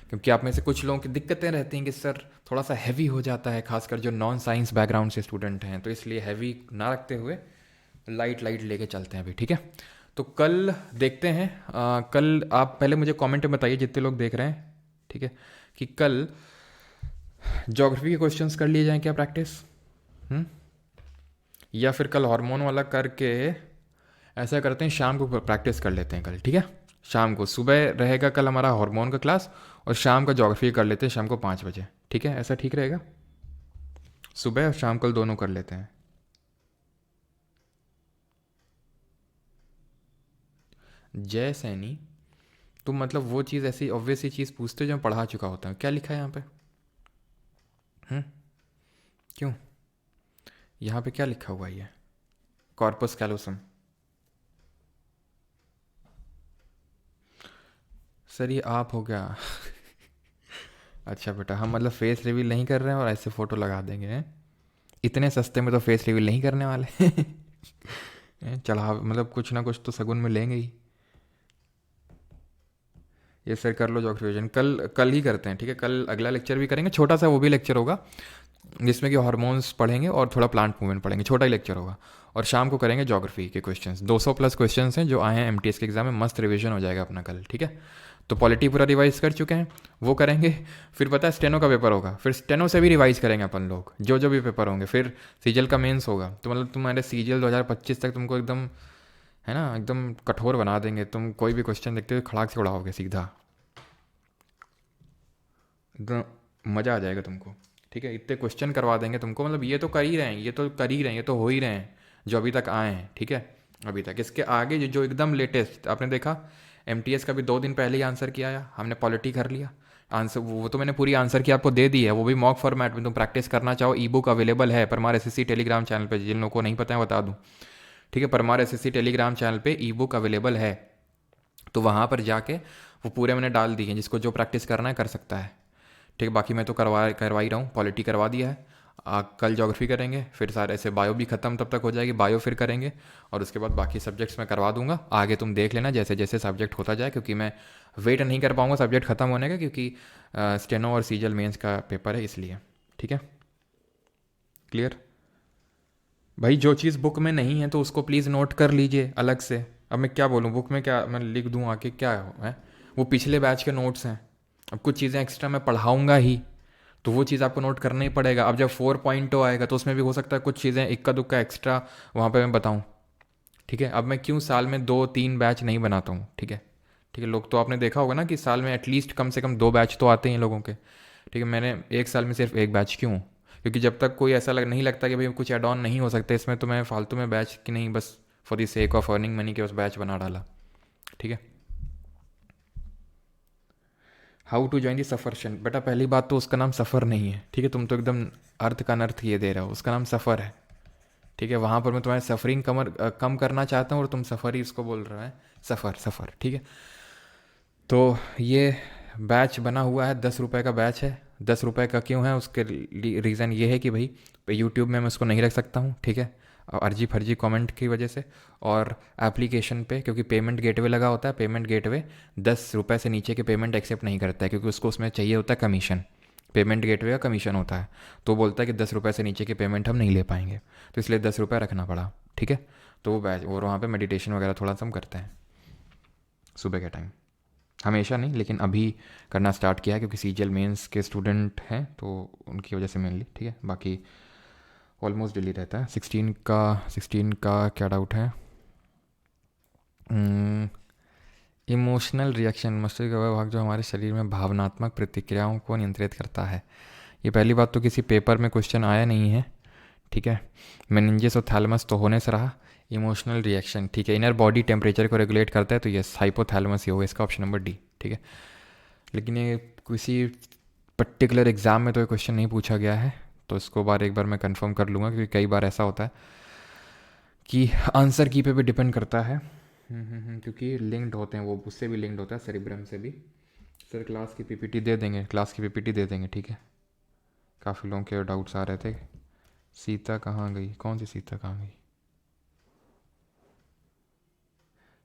क्योंकि आप में से कुछ लोगों की दिक्कतें रहती हैं कि सर थोड़ा सा हैवी हो जाता है, खासकर जो नॉन साइंस बैकग्राउंड से स्टूडेंट हैं, तो इसलिए हैवी ना रखते हुए लाइट लाइट लेके चलते हैं अभी, ठीक है। तो कल देखते हैं, कल आप पहले मुझे कमेंट में बताइए जितने लोग देख रहे हैं, ठीक है, कि कल ज्योग्राफी के क्वेश्चंस कर लिए जाएं क्या प्रैक्टिस, या फिर कल हार्मोन वाला करके ऐसा करते हैं शाम को प्रैक्टिस कर लेते हैं कल, ठीक है। शाम को, सुबह रहेगा कल हमारा हार्मोन का क्लास और शाम का ज्योग्राफी कर लेते हैं शाम को 5 बजे, ठीक है। ऐसा ठीक रहेगा, सुबह और शाम कल दोनों कर लेते हैं। जय सैनी, तुम मतलब वो चीज़ ऐसी ऑब्वियस सी चीज़ पूछते हो जो मैं पढ़ा चुका होता हूँ। क्या लिखा है यहाँ पे, क्यों यहाँ पे क्या लिखा हुआ है ये, कॉर्पस कैलोसम। सर ये आप हो गया अच्छा बेटा, हम मतलब फेस रिवील नहीं कर रहे हैं और ऐसे फ़ोटो लगा देंगे, हैं? इतने सस्ते में तो फेस रिवील नहीं करने वाले चढ़ा मतलब कुछ ना कुछ तो शगुन में लेंगे ही। ये सर कर लो ज्योग्राफी विजन, कल कल ही करते हैं, ठीक है। कल अगला लेक्चर भी करेंगे, छोटा सा वो भी लेक्चर होगा जिसमें कि हार्मोन्स पढ़ेंगे और थोड़ा प्लांट मूवमेंट पढ़ेंगे, छोटा ही लेक्चर होगा। और शाम को करेंगे ज्योग्राफी के क्वेश्चंस, 200 प्लस क्वेश्चंस हैं जो आए हैं एमटीएस के एग्जाम में, मस्त रिवीजन हो जाएगा अपना कल, ठीक है। तो पॉलिटी पूरा रिवाइज कर चुके हैं, वो करेंगे। फिर पता है स्टेनो का पेपर होगा, फिर स्टेनो से भी रिवाइज करेंगे अपन लोग, जो जो भी पेपर होंगे। फिर सीजल का मेंस होगा, तो मतलब तुम्हारे सीजल 2025 तक तुमको एकदम, है ना, एकदम कठोर बना देंगे। तुम कोई भी क्वेश्चन देखते हो खड़ाक से उड़ाओगे सीधा, एकदम मज़ा आ जाएगा तुमको, ठीक है। इतने क्वेश्चन करवा देंगे तुमको, मतलब ये तो कर ही रहे हैं, ये तो कर ही रहे हैं, ये तो हो ही रहे हैं जो अभी तक आए हैं, ठीक है। अभी तक इसके आगे जो एकदम लेटेस्ट आपने देखा, एमटीएस का भी 2 दिन पहले ही आंसर किया है हमने, पॉलिटी कर लिया आंसर, वो तो मैंने पूरी आंसर की आपको दे दी है, वो भी मॉक फॉर्मेट में। तुम प्रैक्टिस करना चाहो ई बुक अवेलेबल है परमार एसएससी टेलीग्राम चैनल पे, जिन लोगों को नहीं पता है बता दूँ, ठीक है। परमार एसएससी टेलीग्राम चैनल पे ई बुक अवेलेबल है, तो वहाँ पर जाके वो पूरे मैंने डाल दी हैं, जिसको जो प्रैक्टिस करना है कर सकता है, ठीक है। बाकी मैं तो करवा ही रहा हूँ, पॉलिटी करवा दिया है। कल ज्योग्राफी करेंगे, फिर सारे ऐसे बायो भी ख़त्म तब तक हो जाएगी, बायो फिर करेंगे, और उसके बाद बाकी सब्जेक्ट्स मैं करवा दूंगा। आगे तुम देख लेना जैसे जैसे सब्जेक्ट होता जाए, क्योंकि मैं वेट नहीं कर पाऊँगा सब्जेक्ट ख़त्म होने का, क्योंकि स्टेनो और सीजल मेंस का पेपर है इसलिए, ठीक है। क्लियर भाई, जो चीज़ बुक में नहीं है तो उसको प्लीज़ नोट कर लीजिए अलग से। अब मैं क्या बोलूँ, बुक में क्या मैं लिख दूँ आके, क्या है वो पिछले बैच के नोट्स हैं। अब कुछ चीज़ें एक्स्ट्रा मैं पढ़ाऊँगा ही, तो वो चीज़ आपको नोट करना ही पड़ेगा। अब जब 4.0 आएगा तो उसमें भी हो सकता है कुछ चीज़ें इक्का दुक्का एक्स्ट्रा वहाँ पे मैं बताऊँ, ठीक है। अब मैं क्यों साल में 2-3 बैच नहीं बनाता हूँ, ठीक है, ठीक है। लोग तो आपने देखा होगा ना कि साल में एटलीस्ट कम से कम 2 बैच तो आते हैं लोगों के, ठीक है। मैंने एक साल में सिर्फ एक बैच क्यों, क्योंकि जब तक कोई ऐसा नहीं लगता कि भाई कुछ एड ऑन नहीं हो सकता इसमें, तो मैं फालतू में बैच की नहीं, बस for the sake of earning money के उस बैच बना डाला, ठीक है। हाउ टू ज्वाइन दी सफरशन, बेटा पहली बात तो उसका नाम सफ़र नहीं है, ठीक है। तुम तो एकदम अर्थ का अनर्थ ये दे रहे हो, उसका नाम सफ़र है, ठीक है। वहाँ पर मैं तुम्हारी सफरिंग कम करना चाहता हूँ और तुम सफ़र ही उसको बोल रहे हैं, सफ़र सफ़र, ठीक है। तो ये बैच बना हुआ है, 10 रुपये का बैच है। 10 रुपये का क्यों है, उसके रीज़न ये है कि भाई यूट्यूब में मैं उसको नहीं रख सकता हूँ, ठीक है, अर्जी फर्जी कमेंट की वजह से। और एप्लीकेशन पे क्योंकि पेमेंट गेटवे लगा होता है, पेमेंट गेटवे 10 रुपये से नीचे के पेमेंट एक्सेप्ट नहीं करता है, क्योंकि उसको उसमें चाहिए होता है कमीशन, पेमेंट गेटवे का कमीशन होता है। तो बोलता है कि 10 रुपये से नीचे के पेमेंट हम नहीं ले पाएंगे, तो इसलिए 10 रुपये रखना पड़ा, ठीक है। तो वो बैच, और वहाँ पर मेडिटेशन वगैरह थोड़ा सा हम करते हैं सुबह के टाइम, हमेशा नहीं लेकिन अभी करना स्टार्ट किया है क्योंकि सीजीएल मेंस के स्टूडेंट हैं तो उनकी वजह से मेनली, ठीक है। बाकी ऑलमोस्ट डेली रहता है। 16 का क्या डाउट है, इमोशनल रिएक्शन, मस्तिष्क का वह भाग जो हमारे शरीर में भावनात्मक प्रतिक्रियाओं को नियंत्रित करता है। ये पहली बात तो किसी पेपर में क्वेश्चन आया नहीं है, ठीक है। मेनिंजेस और थैलेमस तो होने से रहा। इमोशनल रिएक्शन, ठीक है, इनर बॉडी टेम्परेचर को रेगुलेट करता है, तो ये हाइपोथैलेमस ही होगा, इसका ऑप्शन नंबर डी, ठीक है। लेकिन ये किसी पर्टिकुलर एग्ज़ाम में तो ये क्वेश्चन नहीं पूछा गया है, तो इसको एक बार मैं कंफर्म कर लूँगा, क्योंकि कई बार ऐसा होता है कि आंसर की पे भी डिपेंड करता है। क्योंकि लिंक्ड होते हैं, वो उससे भी लिंक्ड होता है, सेरिब्रम से भी। सर क्लास की पीपीटी दे देंगे, क्लास की पीपीटी दे देंगे, ठीक है। काफ़ी लोगों के डाउट्स आ रहे थे। सीता कहाँ गई, कौन सी सीता कहाँ गई?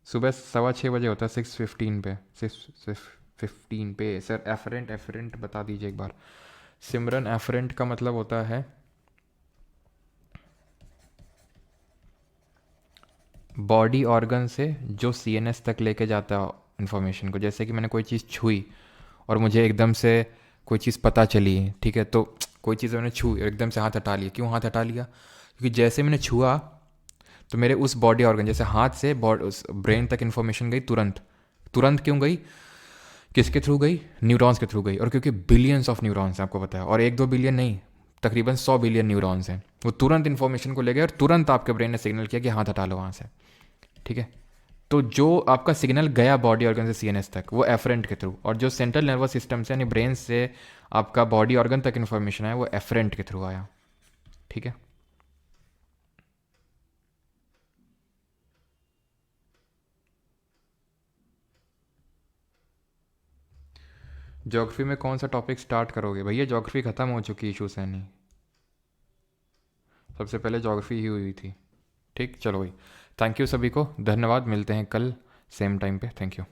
सुबह 6:15 होता है, 6:15 पे, 6:15 पे। सर एफरेंट, एफरेंट बता दीजिए एक बार। सिमरन, एफरेंट का मतलब होता है बॉडी ऑर्गन से जो सीएनएस तक लेके जाता है इन्फॉर्मेशन को। जैसे कि मैंने कोई चीज़ छुई और मुझे एकदम से कोई चीज़ पता चली, ठीक है, तो कोई चीज़ मैंने छू और एकदम से हाथ हटा लिया। क्यों हाथ हटा लिया? क्योंकि जैसे मैंने छुआ तो मेरे उस बॉडी ऑर्गन, जैसे हाथ से उस ब्रेन तक इन्फॉर्मेशन गई तुरंत। तुरंत क्यों गई? किसके थ्रू गई? न्यूरॉन्स के थ्रू गई। और क्योंकि बिलियंस ऑफ न्यूरॉन्स हैं, आपको पता है, और 1-2 बिलियन नहीं, तकरीबन 100 बिलियन न्यूरॉन्स हैं। वो तुरंत इन्फॉर्मेशन को ले गए और तुरंत आपके ब्रेन ने सिग्नल किया कि हाथ हटा लो वहाँ से, ठीक है। तो जो आपका सिग्नल गया बॉडी ऑर्गन से सीएनएस तक, वो एफरेंट के थ्रू, और जो सेंट्रल नर्वस सिस्टम से यानी ब्रेन से आपका बॉडी ऑर्गन तक इन्फॉर्मेशन आया, वो एफरेंट के थ्रू आया, ठीक है। ज्योग्राफी में कौन सा टॉपिक स्टार्ट करोगे? भैया ज्योग्राफी ख़त्म हो चुकी, इशू से नहीं। सबसे पहले ज्योग्राफी ही हुई थी, ठीक। चलो भाई, थैंक यू सभी को, धन्यवाद। मिलते हैं कल सेम टाइम पे, थैंक यू।